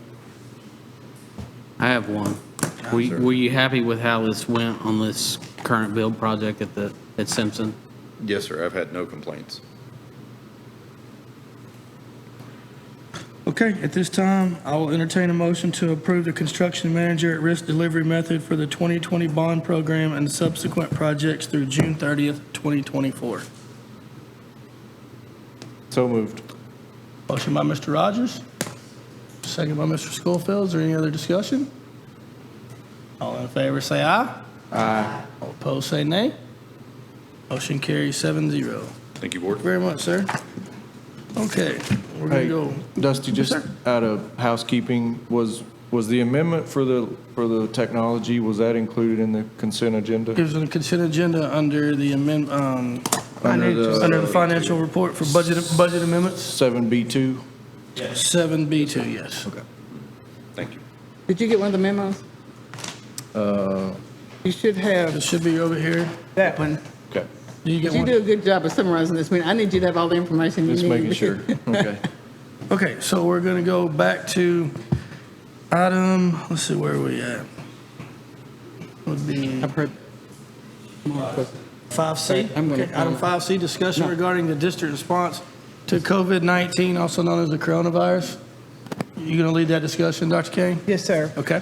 I have one. Were you happy with how this went on this current build project at Simpson? Yes, sir. I've had no complaints. Okay, at this time, I will entertain a motion to approve the construction manager at risk delivery method for the 2020 bond program and subsequent projects through June 30th, 2024. So moved. Motion by Mr. Rogers, second by Mr. Schofield. Is there any other discussion? All in favor say aye. Aye. All opposed say nay. Motion carries 7-0. Thank you, Board. Very much, sir. Okay, we're Hey, gonna go. Dusty, just out of housekeeping, was the amendment for the technology, was that included in the consent agenda? Gives a consent agenda under the amendment, Under the financial report for budget amendments. 7B2? 7B2, yes. Okay. Thank you. Did you get one of the memos? You should have It should be over here. that one. Okay, Do you get You one? do a good job of summarizing this meeting. I need you to have all the information you need. just making sure. Okay. Okay, so we're gonna go back to item, let's see, where are we at? Would be I've heard more questions. 5C. I'm gonna- Okay, item 5C, discussion regarding the district response to COVID-19, also known as the coronavirus. You gonna lead that discussion, Dr. Kane? Yes, sir. Okay.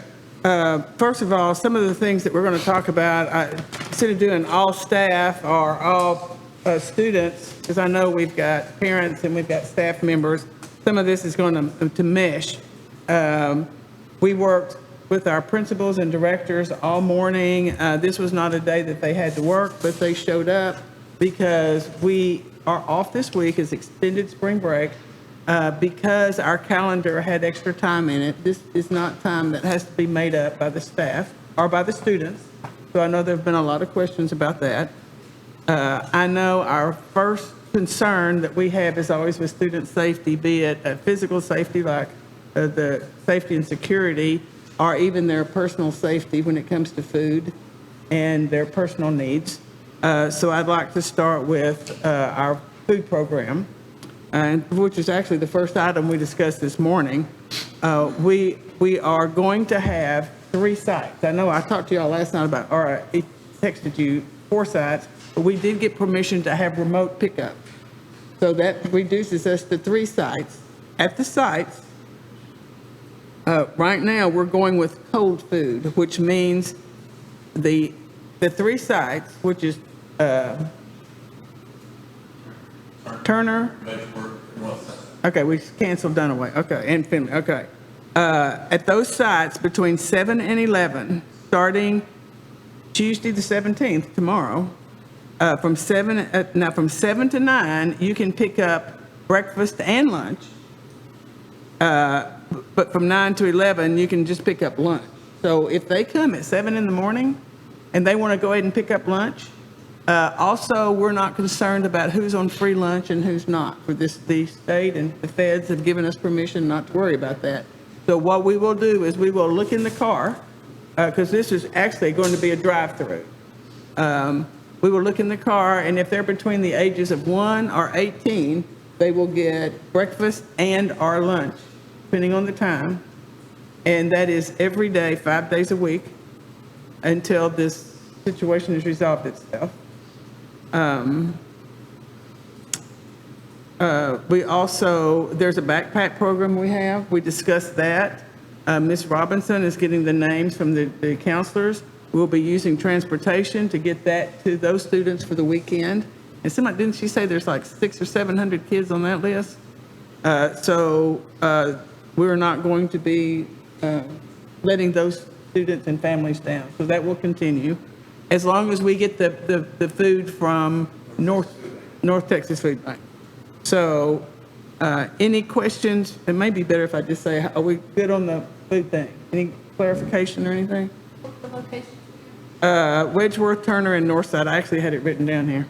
First of all, some of the things that we're going to talk about, instead of doing all staff or all students, because I know we've got parents and we've got staff members, some of this is going to mesh. We worked with our principals and directors all morning. This was not a day that they had to work, but they showed up because we are off this week as extended spring break. Because our calendar had extra time in it, this is not time that has to be made up by the staff or by the students. So I know there have been a lot of questions about that. I know our first concern that we have is always with student safety, be it physical safety like the safety and security, or even their personal safety when it comes to food and their personal needs. So I'd like to start with our food program, which is actually the first item we discussed this morning. We are going to have 3 sites. I know I talked to y'all last night about, or I texted you 4 sites, but we did get permission to have remote pickup. So that reduces us to 3 sites. At the sites, right now, we're going with cold food, which means the 3 sites, which is Turner. Okay, we canceled Dunaway. Okay, and Finley. Okay. At those sites between 7 and 11, starting Tuesday, the 17th, tomorrow, from 7 to 9, you can pick up breakfast and lunch. But from 9 to 11, you can just pick up lunch. So if they come at 7 in the morning and they want to go ahead and pick up lunch, also, we're not concerned about who's on free lunch and who's not. For this, the state and the feds have given us permission not to worry about that. So what we will do is we will look in the car, because this is actually going to be a drive-through. We will look in the car, and if they're between the ages of 1 or 18, they will get breakfast and our lunch, depending on the time. And that is every day, 5 days a week, until this situation has resolved itself. We also, there's a backpack program we have. We discussed that. Ms. Robinson is getting the names from the counselors. We'll be using transportation to get that to those students for the weekend. And somebody, didn't she say there's like 600 or 700 kids on that list? So we're not going to be letting those students and families down. So that will continue, as long as we get the food from North Texas Food Bank. So any questions? It may be better if I just say, are we good on the food thing? Any clarification or anything? What's the location? Wedgeworth, Turner, and Northside. I actually had it written down here.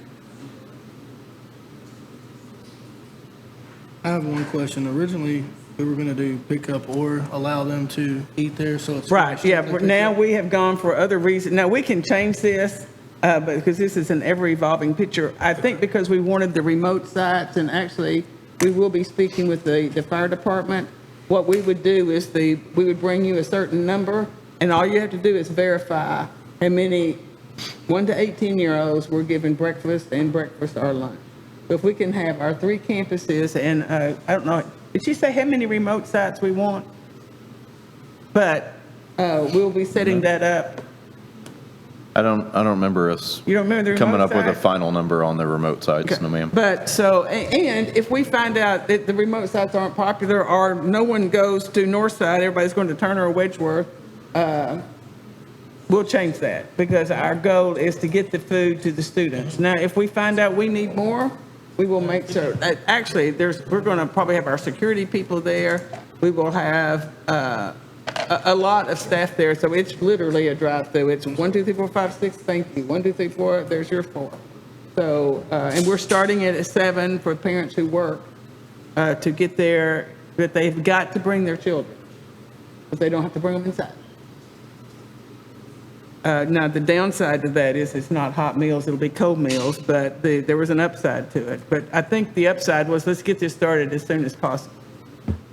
I have one question. Originally, we were going to do pickup or allow them to eat there, so it's. Right, yeah, but now we have gone for other reasons. Now, we can change this, but because this is an ever-evolving picture. I think because we wanted the remote sites, and actually, we will be speaking with the fire department. What we would do is we would bring you a certain number, and all you have to do is verify how many 1 to 18-year-olds were given breakfast and breakfast or lunch. So if we can have our 3 campuses, and I don't know, did she say how many remote sites we want? But we'll be setting that up. I don't remember us You don't remember the coming remote up with a site? final number on the remote sites, no ma'am. But so, and if we find out that the remote sites aren't popular, or no one goes to Northside, everybody's going to Turner or Wedgeworth, we'll change that, because our goal is to get the food to the students. Now, if we find out we need more, we will make sure. Actually, we're going to probably have our security people there. We will have a lot of staff there, so it's literally a drive-through. It's 1, 2, 3, 4, 5, 6, thank you. 1, 2, 3, 4, there's your 4. So, and we're starting it at 7 for parents who work to get there, but they've got to bring their children, but they don't have to bring them inside. Now, the downside to that is it's not hot meals, it'll be cold meals, but there was an upside to it. But I think the upside was, let's get this started as soon as possible.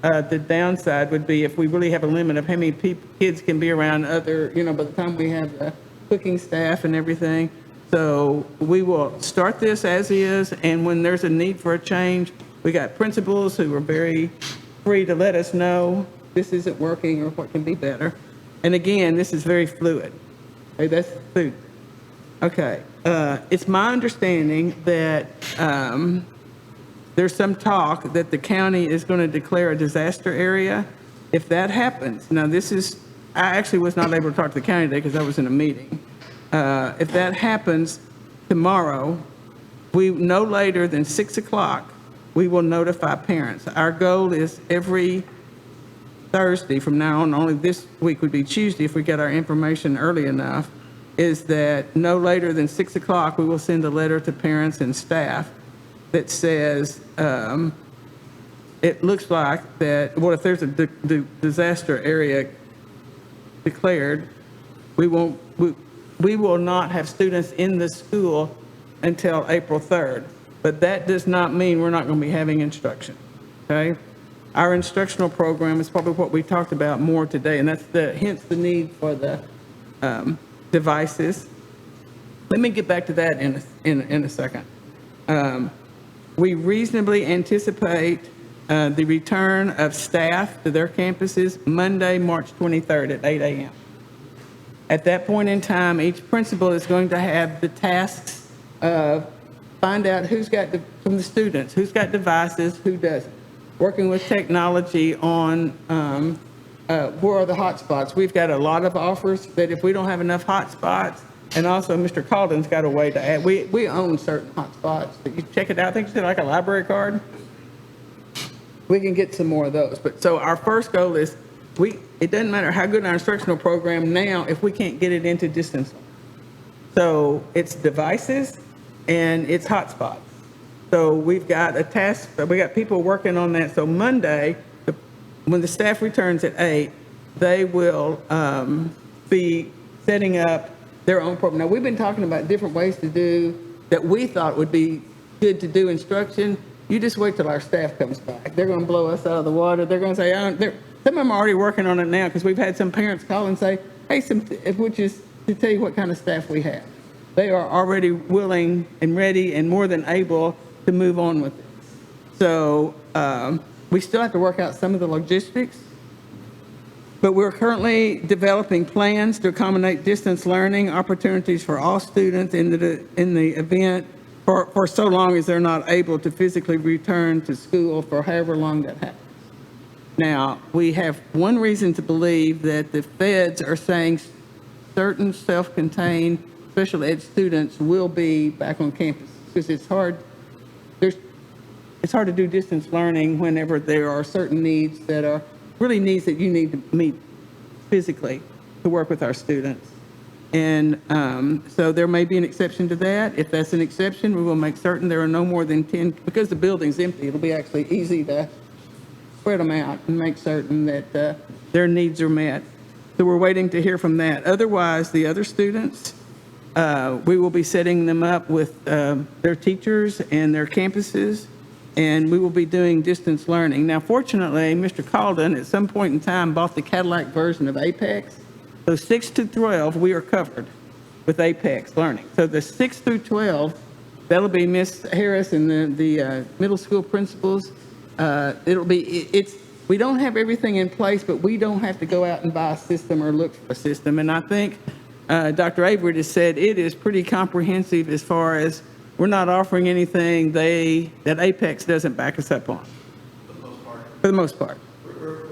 The downside would be if we really have a limit of how many kids can be around other, by the time we have the cooking staff and everything. So we will start this as is, and when there's a need for a change, we got principals who are very free to let us know this isn't working or what can be better. And again, this is very fluid. Hey, that's food. Okay. It's my understanding that there's some talk that the county is going to declare a disaster area. If that happens, now I actually was not able to talk to the county today because I was in a meeting. If that happens tomorrow, no later than 6 o'clock, we will notify parents. Our goal is every Thursday from now on, only this week would be Tuesday if we get our information early enough, is that no later than 6 o'clock, we will send a letter to parents and staff that says, it looks like that, well, if there's a disaster area declared, we will not have students in the school until April 3rd. But that does not mean we're not going to be having instruction, okay? Our instructional program is probably what we talked about more today, and that's hence the need for the devices. Let me get back to that in a second. We reasonably anticipate the return of staff to their campuses Monday, March 23rd at 8 a.m. At that point in time, each principal is going to have the tasks of find out from the students, who's got devices, who doesn't. Working with technology on where are the hot spots. We've got a lot of offers that if we don't have enough hot spots, And also, Mr. Calden's got a way to add, we own certain hotspots. You check it out, I think it's like a library card. We can get some more of those. But so our first goal is, it doesn't matter how good our instructional program now if we can't get it into distance learning. So it's devices and it's hotspots. So we've got we got people working on that. So Monday, when the staff returns at 8, they will be setting up their own program. Now, we've been talking about different ways to do that we thought would be good to do instruction. You just wait till our staff comes back. They're going to blow us out of the water. They're going to say, some of them are already working on it now because we've had some parents call and say, hey, which is to tell you what kind of staff we have. They are already willing and ready and more than able to move on with it. So we still have to work out some of the logistics, but we're currently developing plans to accommodate distance learning opportunities for all students in the event for so long as they're not able to physically return to school for however long that happens. Now, we have one reason to believe that the feds are saying certain self-contained special ed students will be back on campus because it's hard to do distance learning whenever there are certain needs that are really needs that you need to meet physically to work with our students. And so there may be an exception to that. If that's an exception, we will make certain there are no more than 10, because the building's empty, it'll be actually easy to spread them out and make certain that their needs are met. So we're waiting to hear from that. Otherwise, the other students, we will be setting them up with their teachers and their campuses, and we will be doing distance learning. Now, fortunately, Mr. Calden at some point in time bought the Cadillac version of Apex. So 6 to 12, we are covered with Apex learning. So the 6 through 12, that'll be Miss Harris and the middle school principals. We don't have everything in place, but we don't have to go out and buy a system or look for a system. And I think Dr. Avery has said it is pretty comprehensive as far as we're not offering anything that Apex doesn't back us up on. For the most part. For the most part. We're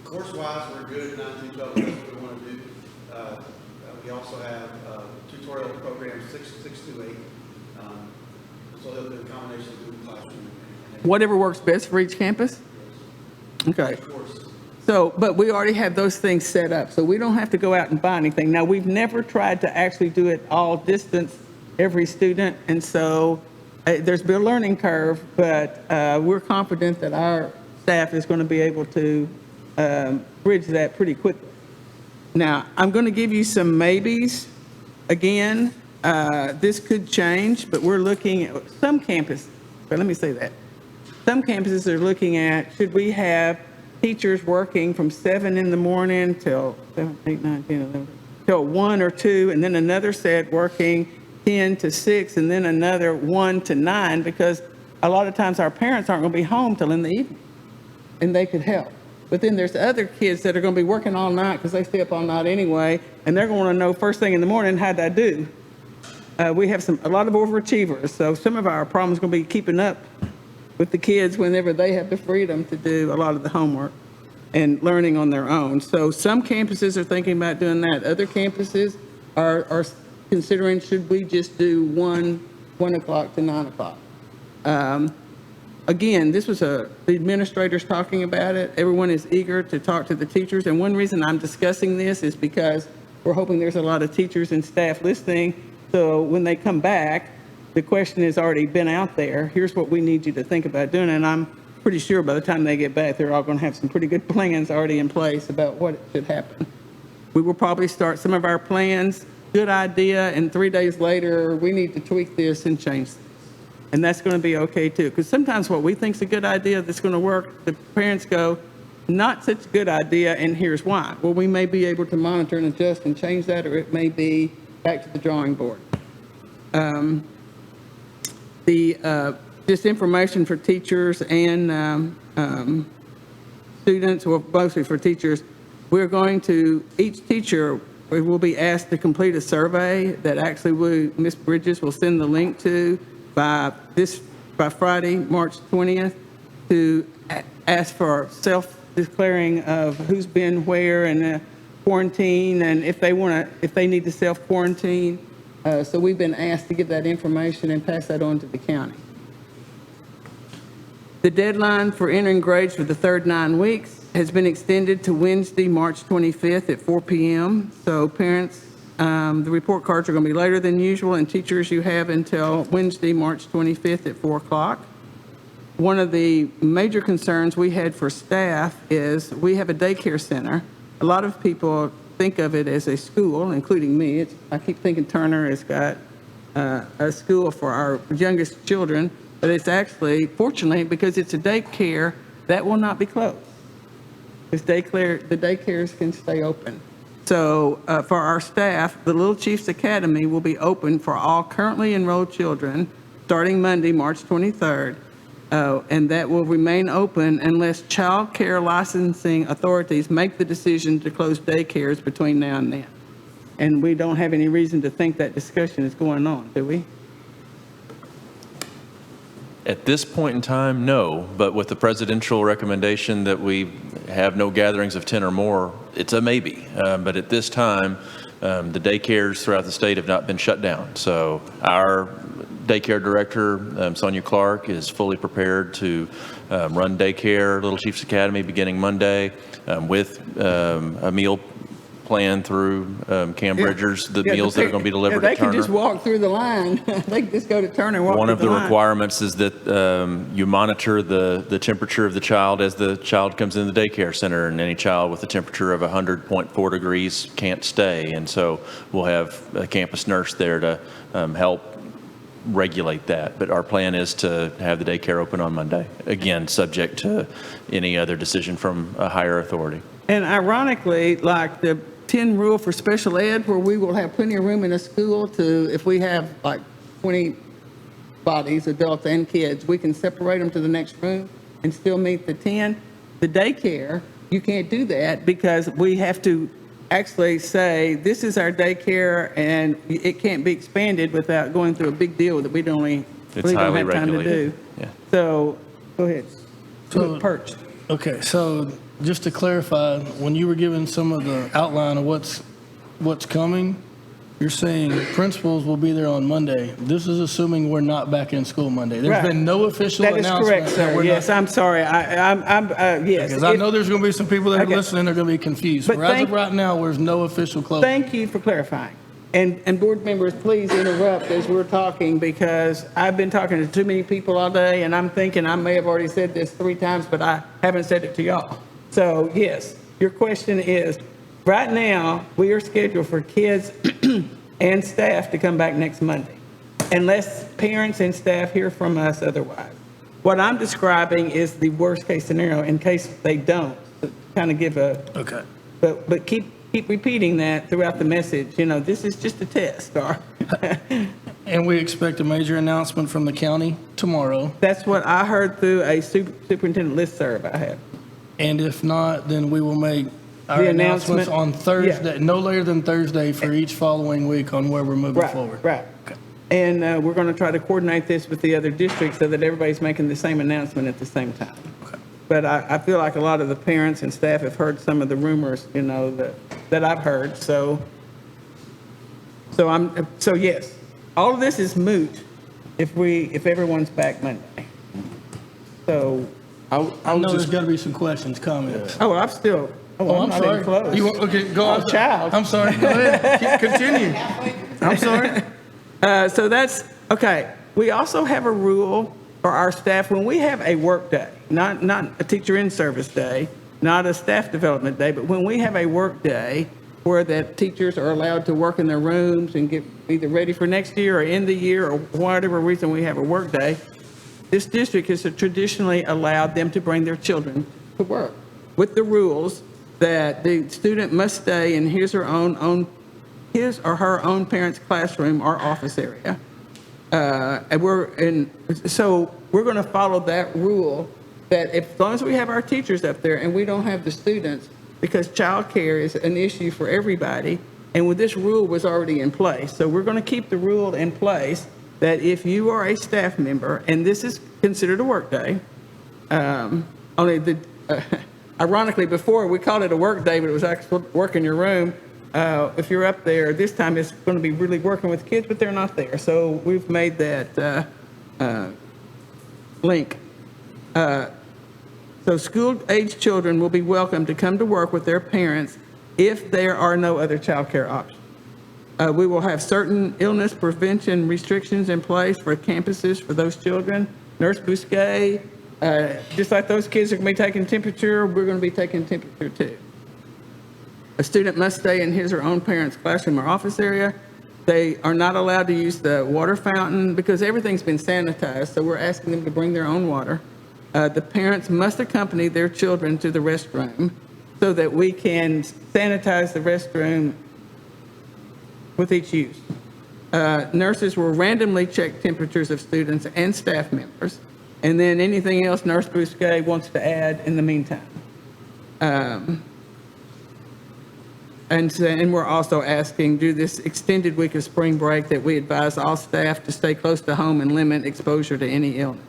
course-wise, we're good at 9 through 12. That's what we want to do. We also have tutorial programs 6 through 8. So they'll do a combination of Google Classroom. Whatever works best for each campus? Okay. Of course. So, but we already have those things set up, so we don't have to go out and buy anything. Now, we've never tried to actually do it all distance, every student, and so there's been a learning curve, but we're confident that our staff is going to be able to bridge that pretty quickly. Now, I'm going to give you some maybes. Again, this could change, but we're looking at some campuses, but let me say that. Some campuses are looking at, should we have teachers working from 7 in the morning till 7, 8, 9, 10, 11, till 1 or 2, and then another set working 10 to 6, and then another 1 to 9, because a lot of times our parents aren't going to be home till in the evening, and they could help. But then there's other kids that are going to be working all night because they stay up all night anyway, and they're going to know first thing in the morning, how'd I do? We have a lot of overachievers, so some of our problems are going to be keeping up with the kids whenever they have the freedom to do a lot of the homework and learning on their own. So some campuses are thinking about doing that. Other campuses are considering, should we just do 1 o'clock to 9 o'clock? Again, this was the administrators talking about it. Everyone is eager to talk to the teachers. And one reason I'm discussing this is because we're hoping there's a lot of teachers and staff listening. So when they come back, the question has already been out there. Here's what we need you to think about doing. And I'm pretty sure by the time they get back, they're all going to have some pretty good plans already in place about what should happen. We will probably start some of our plans, good idea, and 3 days later, we need to tweak this and change this. And that's going to be okay too. Because sometimes what we think is a good idea that's going to work, the parents go, not such a good idea, and here's why. Well, we may be able to monitor and adjust and change that, or it may be back to the drawing board. Just information for teachers and students, or mostly for teachers, we're going to, each teacher will be asked to complete a survey that actually Ms. Bridges will send the link to by Friday, March 20th, to ask for self-declaring of who's been where and quarantine and if they need to self-quarantine. So we've been asked to give that information and pass that on to the county. The deadline for entering grades for the third 9 weeks has been extended to Wednesday, March 25th at 4 p.m. So parents, the report cards are going to be later than usual, and teachers, you have until Wednesday, March 25th at 4 o'clock. One of the major concerns we had for staff is we have a daycare center. A lot of people think of it as a school, including me. I keep thinking Turner has got a school for our youngest children, but it's actually, fortunately, because it's a daycare, that will not be closed. The daycares can stay open. So for our staff, the Little Chiefs Academy will be open for all currently enrolled children starting Monday, March 23rd. And that will remain open unless child care licensing authorities make the decision to close daycares between now and then. And we don't have any reason to think that discussion is going on, do we? At this point in time, no, but with the presidential recommendation that we have no gatherings of 10 or more, it's a maybe. But at this time, the daycares throughout the state have not been shut down. So our daycare director, Sonia Clark, is fully prepared to run daycare, Little Chiefs Academy, beginning Monday with a meal plan through Cam Bridgers, the meals that are going to be delivered at Turner. They can just walk through the line. They can just go to Turner and walk through the line. One of the requirements is that you monitor the temperature of the child as the child comes in the daycare center, and any child with a temperature of 100.4 degrees can't stay. And so we'll have a campus nurse there to help regulate that. But our plan is to have the daycare open on Monday, again, subject to any other decision from a higher authority. And ironically, like the 10 rule for special ed, where we will have plenty of room in a school to, if we have like 20 bodies, adults and kids, we can separate them to the next room and still meet the 10. The daycare, you can't do that because we have to actually say, this is our daycare and it can't be expanded without going through a big deal that we don't have time to do. Yeah. So, go ahead. So, Perch. Okay, so just to clarify, when you were giving some of the outline of what's coming, you're saying principals will be there on Monday. This is assuming we're not back in school Monday. There's been no official announcement. That is correct, sir. Yes, I'm sorry. Yes. Because I know there's going to be some people that are listening, they're going to be confused. But as of right now, there's no official closing. Thank you for clarifying. And board members, please interrupt as we're talking, because I've been talking to too many people all day, and I'm thinking I may have already said this 3 times, but I haven't said it to y'all. So yes, your question is, right now, we are scheduled for kids and staff to come back next Monday, unless parents and staff hear from us otherwise. What I'm describing is the worst-case scenario in case they don't, to kind of give a... Okay. But keep repeating that throughout the message. You know, this is just a test. And we expect a major announcement from the county tomorrow. That's what I heard through a superintendent listserv I have. And if not, then we will make our The announcements announcement. on Thursday, no later than Thursday for each following week on where we're moving forward. Right. Okay. And we're going to try to coordinate this with the other districts so that everybody's making the same announcement at the same time. Okay. But I feel like a lot of the parents and staff have heard some of the rumors, you know, that I've heard. So yes, all of this is moot if everyone's back Monday. So I know there's got to be some questions, comments. I'm not sorry. even close. Okay, go on. Child. I'm sorry. Go ahead. Continue. I'm sorry. So that's, okay. We also have a rule for our staff when we have a work day, not a teacher in service day, not a staff development day, but when we have a work day where the teachers are allowed to work in their rooms and get either ready for next year or end the year or whatever reason we have a work day, this district has traditionally allowed them to bring their children to work with the rules that the student must stay in his or her own parent's classroom or office area. So we're going to follow that rule that as long as we have our teachers up there and we don't have the students, because childcare is an issue for everybody, and with this rule was already in place. So we're going to keep the rule in place that if you are a staff member, and this is considered a work day, I ironically, before, we called it a work day, but it was actually work in your room. If you're up there, this time it's going to be really working with kids, but they're not there. So we've made that link. So school-age children will be welcome to come to work with their parents if there are no other childcare options. We will have certain illness prevention restrictions in place for campuses for those children. Nurse Bousquet, just like those kids are going to be taking temperature, we're going to be taking temperature too. A student must stay in his or own parent's classroom or office area. They are not allowed to use the water fountain because everything's been sanitized, so we're asking them to bring their own water. The parents must accompany their children to the restroom so that we can sanitize the restroom with each use. Nurses will randomly check temperatures of students and staff members, and then anything else Nurse Bousquet wants to add in the meantime. And we're also asking, due to this extended week of spring break, that we advise all staff to stay close to home and limit exposure to any illness.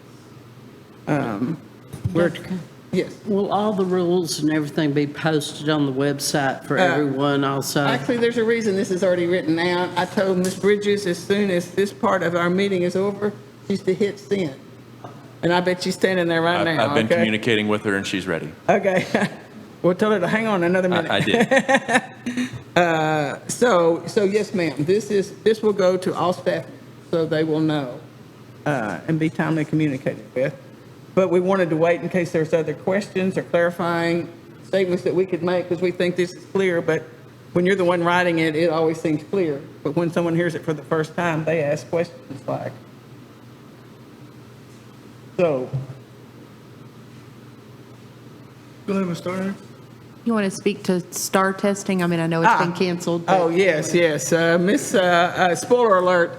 Yes. Will all the rules and everything be posted on the website for everyone also? Actually, there's a reason this is already written out. I told Ms. Bridges as soon as this part of our meeting is over, she's to hit send. And I bet she's standing there right now. I've been okay? communicating with her, and she's ready. Okay. Well, tell her to hang on another minute. I did. So yes, ma'am, this will go to all staff, so they will know and be timely communicated with. But we wanted to wait in case there's other questions or clarifying statements that we could make, because we think this is clear, but when you're the one writing it, it always seems clear. But when someone hears it for the first time, they ask questions like, so. Go ahead, Ms. Starner. You want to speak to STAR testing? I mean, I know it's been canceled. but- Oh, yes. Spoiler alert.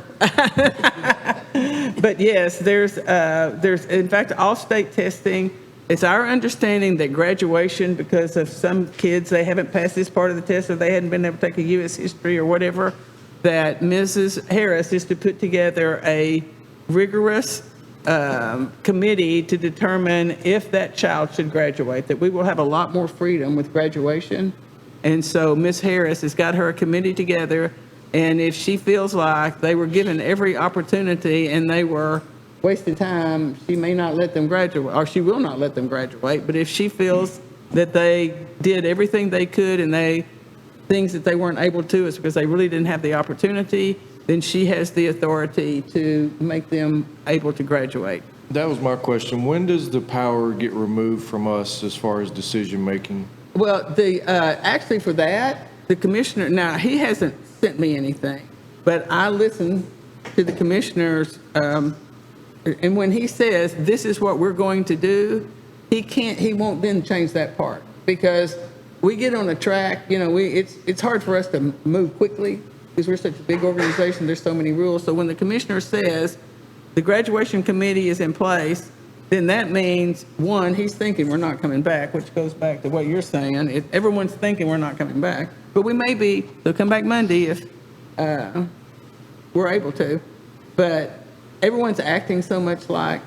But yes, there's, in fact, all-state testing. It's our understanding that graduation, because of some kids, they haven't passed this part of the test, or they hadn't been able to take a U.S. history or whatever, that Mrs. Harris is to put together a rigorous committee to determine if that child should graduate, that we will have a lot more freedom with graduation. And so Ms. Harris has got her committee together, and if she feels like they were given every opportunity and they were wasting time, she may not let them graduate, or she will not let them graduate. But if she feels that they did everything they could and things that they weren't able to is because they really didn't have the opportunity, then she has the authority to make them able to graduate. That was my question. When does the power get removed from us as far as decision-making? Well, actually for that, the commissioner, now, he hasn't sent me anything, but I listened to the commissioners, and when he says, this is what we're going to do, he won't then change that part, because we get on a track, it's hard for us to move quickly, because we're such a big organization, there's so many rules. So when the commissioner says the graduation committee is in place, then that means, one, he's thinking we're not coming back, which goes back to what you're saying. Everyone's thinking we're not coming back, but they'll come back Monday if we're able to. But everyone's acting so much like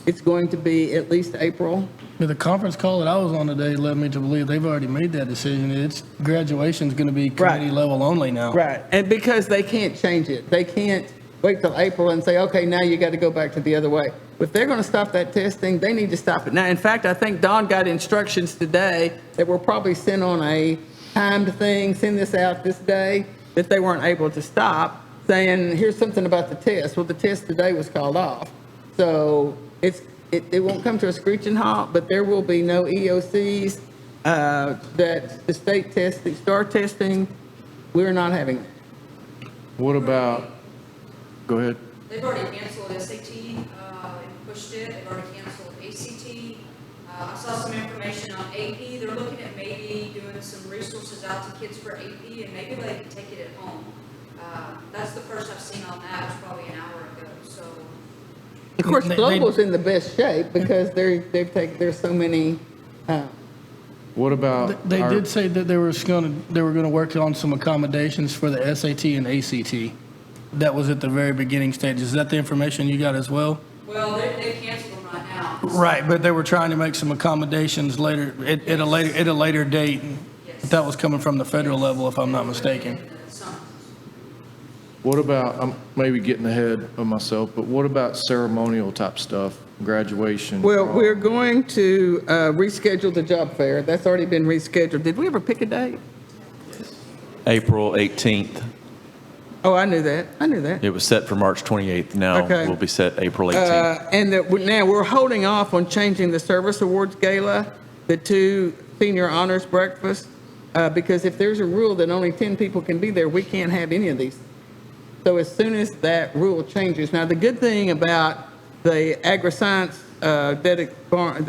it's going to be at least April. Yeah, the conference call that I was on today led me to believe they've already made that decision. Graduation's going to be committee level only now. Right, and because they can't change it. They can't wait till April and say, okay, now you got to go back to the other way. If they're going to stop that testing, they need to stop it now. In fact, I think Don got instructions today that were probably sent on a timed thing, send this out this day, that they weren't able to stop, saying, here's something about the test. Well, the test today was called off. So it won't come to a screeching halt, but there will be no EOCs, that the state testing, STAR testing, we're not having that. What about, go ahead. They've already canceled SAT and pushed it. They've already canceled ACT. I saw some information on AP. They're looking at maybe doing some resources out to kids for AP, and maybe they can take it at home. That's the first I've seen on that. It was probably an hour ago. So, Of course, Global's in the best shape because there's so many. What about? They did say that they were going to work on some accommodations for the SAT and ACT. That was at the very beginning stages. Is that the information you got as well? well, they canceled them right now. Right, but they were trying to make some accommodations later, at a later date. That was coming from the federal level, if I'm not mistaken. What about, I'm maybe getting ahead of myself, but what about ceremonial type stuff, graduation? Well, we're going to reschedule the job fair. That's already been rescheduled. Did we ever pick a date? April 18th. Oh, I knew that. I knew that. It was set for March 28th. Now Okay. will be set April 18th. And that now we're holding off on changing the service awards gala, the 2 senior honors breakfast, because if there's a rule that only 10 people can be there, we can't have any of these. So as soon as that rule changes, now the good thing about the Agri-Science, the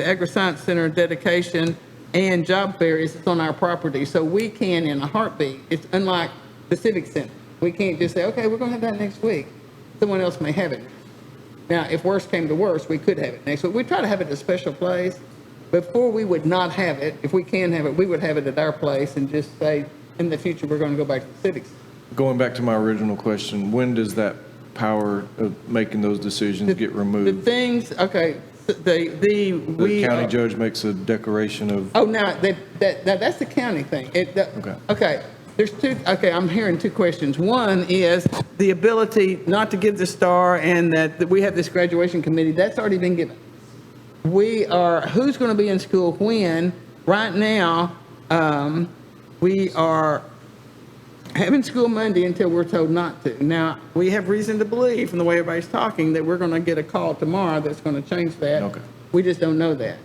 Agri-Science Center dedication and job fair is it's on our property, so we can in a heartbeat. It's unlike the Civic Center. We can't just say, okay, we're going to have that next week. Someone else may have it. Now, if worse came to worse, we could have it next week. We try to have it at a special place. Before we would not have it, if we can have it, we would have it at our place and just say, in the future, we're going to go back to the Civic Center. Going back to my original question, when does that power of making those decisions get The removed? things, okay, The county judge makes a declaration of, Oh, no, that's the county thing. Okay. Okay, there's 2, okay, I'm hearing 2 questions. One is the ability not to give the star and that we have this graduation committee, that's already been given. Who's going to be in school when? Right now, we are having school Monday until we're told not to. Now, we have reason to believe, from the way everybody's talking, that we're going to get a call tomorrow that's going to change that. Okay. We just don't know that.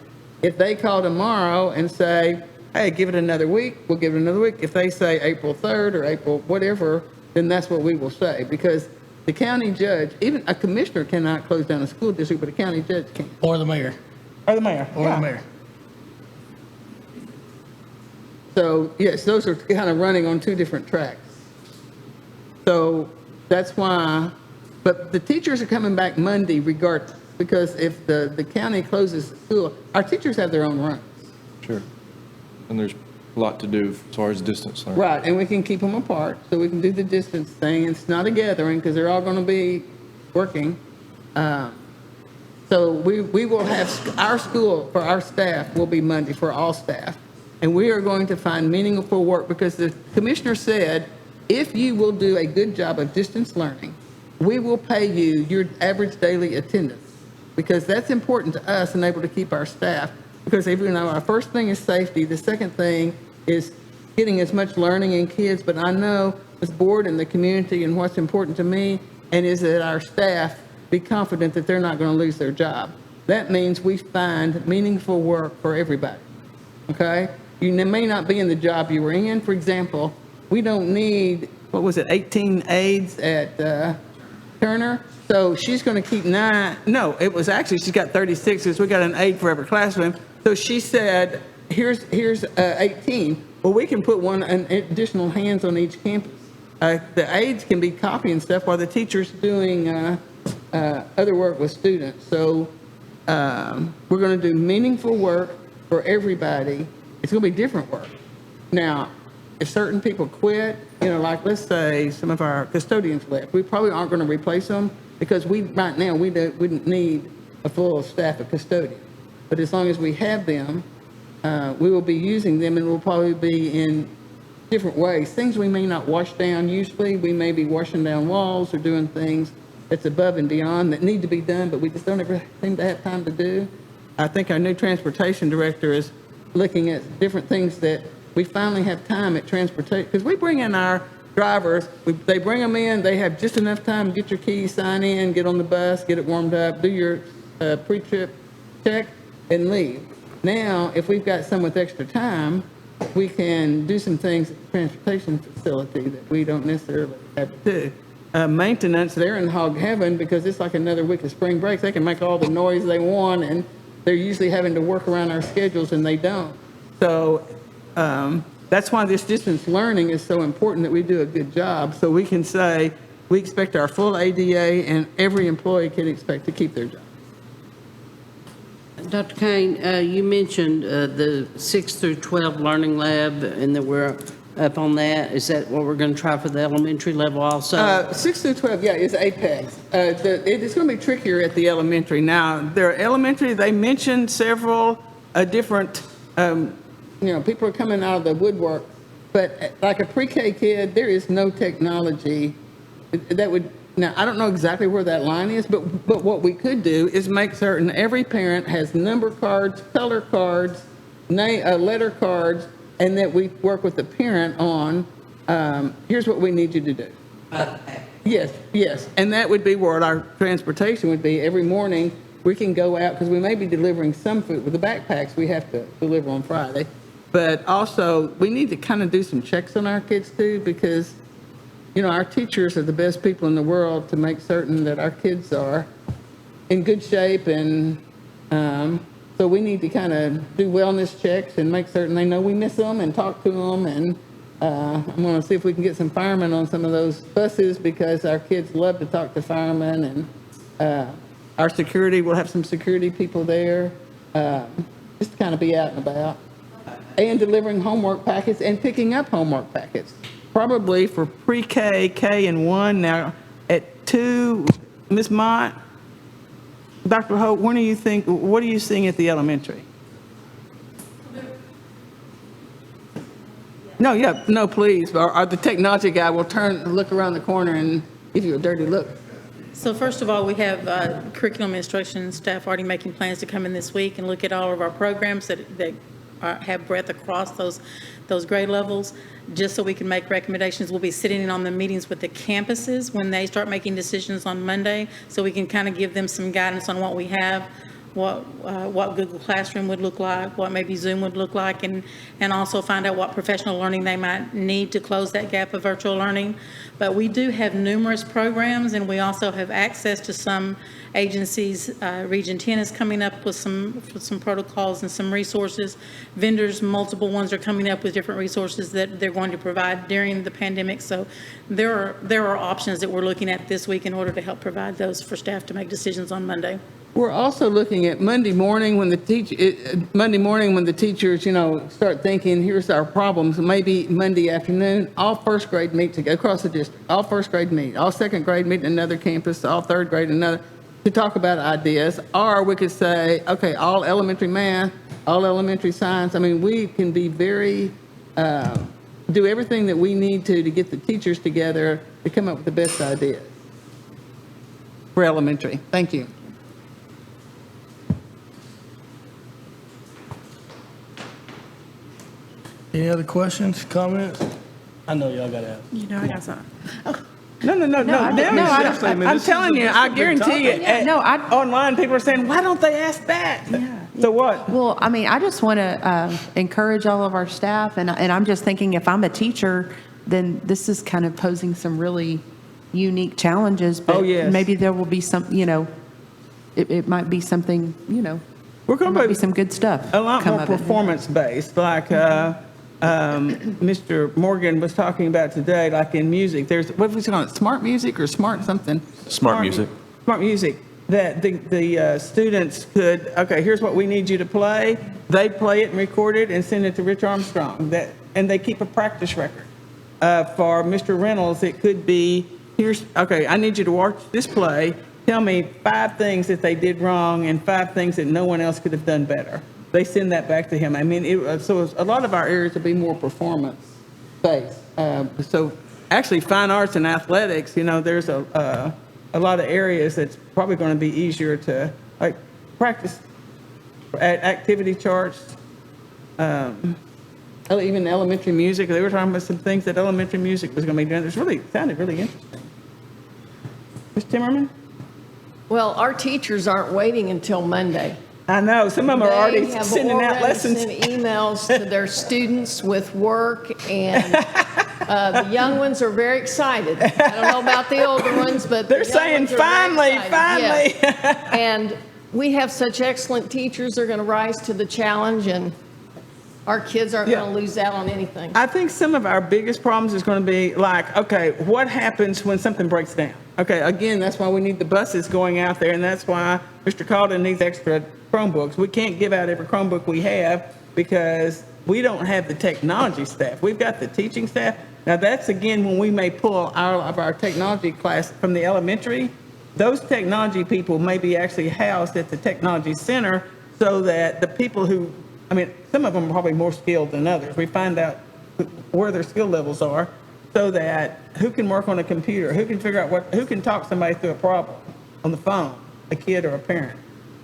If they call tomorrow and say, hey, give it another week, we'll give it another week. If they say April 3rd or April whatever, then that's what we will say. Because the county judge, even a commissioner cannot close down a school district, but a county judge can. Or the mayor. Or the mayor. Or the mayor. So, yes, those are kind of running on 2 different tracks. So that's why, but the teachers are coming back Monday regardless, because if the county closes the school, our teachers have their own runs. sure. And there's a lot to do as far as distance learning. Right, and we can keep them apart, so we can do the distance thing. It's not a gathering, because they're all going to be working. So we will have, our school, for our staff, will be Monday for all staff. And we are going to find meaningful work, because the commissioner said, if you will do a good job of distance learning, we will pay you your average daily attendance, because that's important to us and able to keep our staff. Because even though our first thing is safety, the second thing is getting as much learning in kids. But I know this board and the community, and what's important to me, and is that our staff be confident that they're not going to lose their job. That means we find meaningful work for everybody, okay? You may not be in the job you were in. For example, we don't need, 18 aides at Turner? So she's going to keep 9, no, it was actually, she's got 36, because we got an aide for every classroom. So she said, here's 18. Well, we can put an additional hands on each campus. The aides can be copying stuff while the teacher's doing other work with students. So we're going to do meaningful work for everybody. It's going to be different work. Now, if certain people quit, like let's say some of our custodians left, we probably aren't going to replace them, because right now we wouldn't need a full staff of custodians. But as long as we have them, we will be using them, and we'll probably be in different ways. Things we may not wash down usually, we may be washing down walls or doing things that's above and beyond that need to be done, but we just don't ever seem to have time to do. I think our new transportation director is looking at different things that we finally have time at transportation, because we bring in our drivers, they bring them in, they have just enough time to get your keys, sign in, get on the bus, get it warmed up, do your pre-trip check, and leave. Now, if we've got some with extra time, we can do some things at the transportation facility that we don't necessarily have to do. Maintenance, they're in hog heaven, because it's like another week of spring break. They can make all the noise they want, and they're usually having to work around our schedules, and they don't. So that's why this distance learning is so important, that we do a good job, so we can say we expect our full ADA, and every employee can expect to keep their job. Dr. Kane, you mentioned the 6 through 12 learning lab, and that we're up on that? Is that what we're going to try for the elementary level also? 6 through 12, yeah, is Apex. It's going to be trickier at the elementary. Now, their elementary, they mentioned several different, people are coming out of the woodwork, but like a pre-K kid, there is no technology that would, now, I don't know exactly where that line is, but what we could do is make certain every parent has number cards, color cards, letter cards, and that we work with the parent on, here's what we need you to do. Yes, and that would be where our transportation would be. Every morning, we can go out, because we may be delivering some food. With the backpacks, we have to deliver on Friday. But also, we need to kind of do some checks on our kids too, because, our teachers are the best people in the world to make certain that our kids are in good shape, and so we need to kind of do wellness checks and make certain they know we miss them and talk to them. And I'm going to see if we can get some firemen on some of those buses, because our kids love to talk to firemen. And our security, we'll have some security people there, just to kind of be out and about. And delivering homework packets and picking up homework packets. Probably for pre-K, K, and 1. Now, at 2, Ms. Mott, Dr. Hope, what are you seeing at the elementary? No, please. Or the technology guy will look around the corner and give you a dirty look. So first of all, we have curriculum instruction staff already making plans to come in this week and look at all of our programs that have breadth across those grade levels, just so we can make recommendations. We'll be sitting in on the meetings with the campuses when they start making decisions on Monday, so we can kind of give them some guidance on what we have, what Google Classroom would look like, what maybe Zoom would look like, and also find out what professional learning they might need to close that gap of virtual learning. But we do have numerous programs, and we also have access to some agencies. Region 10 is coming up with some protocols and some resources. Vendors, multiple ones, are coming up with different resources that they're going to provide during the pandemic. So there are options that we're looking at this week in order to help provide those for staff to make decisions on Monday. We're also looking at Monday morning when the teachers, start thinking, here's our problems. Maybe Monday afternoon, all first grade meet together across the district. All first grade meet, all second grade meet in another campus, all third grade another, to talk about ideas. Or we could say, okay, all elementary math, all elementary science. I mean, we can be very, do everything that we need to get the teachers together to come up with the best ideas for elementary. Thank you. Any other questions, comments? I know y'all got to ask. I got some. No. I'm telling you, I guarantee you, online people are saying, why don't they ask that? So what? Well, I mean, I just want to encourage all of our staff, and I'm just thinking, if I'm a teacher, then this is kind of posing some really unique challenges. But maybe there will be some, it might be something, We're going to be some good stuff. A lot more performance-based, like Mr. Morgan was talking about today, like in music. There's, what was it called, smart music or smart something? Smart music. Smart music, that the students could, okay, here's what we need you to play. They play it and record it and send it to Rich Armstrong. And they keep a practice record. For Mr. Reynolds, it could be, okay, I need you to watch this play. Tell me 5 things that they did wrong and 5 things that no one else could have done better. They send that back to him. I mean, so a lot of our areas will be more performance-based. So actually, fine arts and athletics, there's a lot of areas that's probably going to be easier to, like, practice activity charts. Even elementary music, they were talking about some things that elementary music was going to be done. It sounded really interesting. Ms. Timmerman? Well, our teachers aren't waiting until Monday. I know, some of them are already sending out lessons. They have already sent emails to their students with work, and the young ones are very excited. I don't know about the older ones, but they're saying, finally. Yes. And we have such excellent teachers. They're going to rise to the challenge, and our kids aren't going to lose out on anything. I think some of our biggest problems is going to be like, okay, what happens when something breaks down? Okay, again, that's why we need the buses going out there, and that's why Mr. Calden needs extra Chromebooks. We can't give out every Chromebook we have because we don't have the technology staff. We've got the teaching staff. Now, that's again when we may pull of our technology class from the elementary. Those technology people may be actually housed at the technology center so that the people who, I mean, some of them are probably more skilled than others. We find out where their skill levels are so that who can work on a computer, who can figure out who can talk somebody through a problem on the phone, a kid or a parent,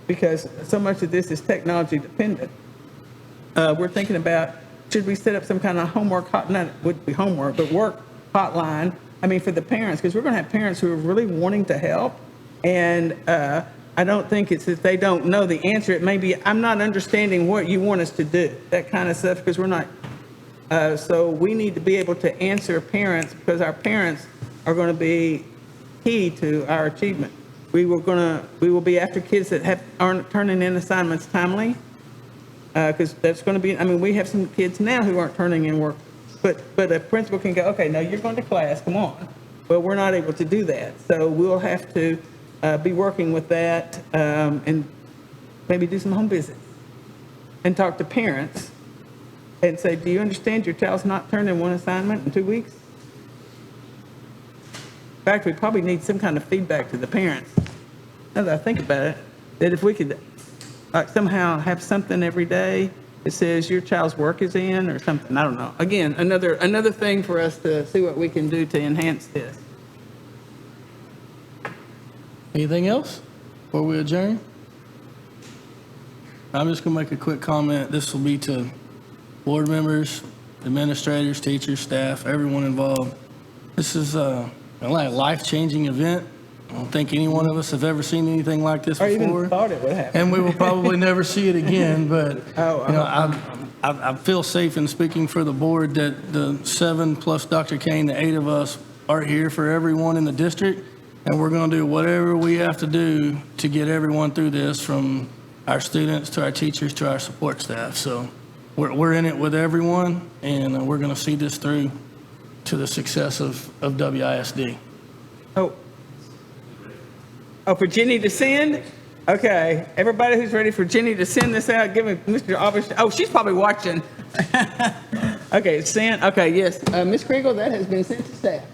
because so much of this is technology dependent. We're thinking about, should we set up some kind of homework, not it would be homework, but work hotline, I mean, for the parents, because we're going to have parents who are really wanting to help. And I don't think it's that they don't know the answer. It may be, I'm not understanding what you want us to do, that kind of stuff, because we're not. So we need to be able to answer parents, because our parents are going to be key to our achievement. We will be after kids that aren't turning in assignments timely, because that's going to be, I mean, we have some kids now who aren't turning in work, but a principal can go, okay, no, you're going to class, come on. But we're not able to do that. So we'll have to be working with that and maybe do some home visits and talk to parents and say, do you understand your child's not turned in one assignment in 2 weeks? In fact, we probably need some kind of feedback to the parents. Now that I think about it, that if we could somehow have something every day that says your child's work is in or something, I don't know. Again, another thing for us to see what we can do to enhance this. Anything else before we adjourn? I'm just going to make a quick comment. This will be to board members, administrators, teachers, staff, everyone involved. This is a life-changing event. I don't think any one of us have ever seen anything like this Or before. even thought it would happen. And we will probably never see it again, but Oh, I feel safe in speaking for the board that the 7 plus Dr. Kane, the 8 of us are here for everyone in the district, and we're going to do whatever we have to do to get everyone through this, from our students to our teachers to our support staff. So we're in it with everyone, and we're going to see this through to the success of WISD. Oh, for Jenny to send? Okay, everybody who's ready for Jenny to send this out, give me Mr. Alvis. Oh, she's probably watching. Okay, send. Okay, yes. Ms. Kriegel, that has been sent to staff.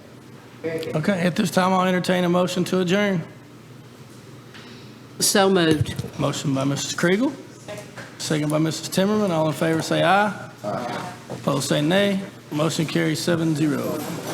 Okay, at this time, I'll entertain a motion to adjourn. So moved. Motion by Mrs. Kriegel, second by Mrs. Timmerman. All in favor say aye. Aye. Opposed say nay. Motion carries 7-0.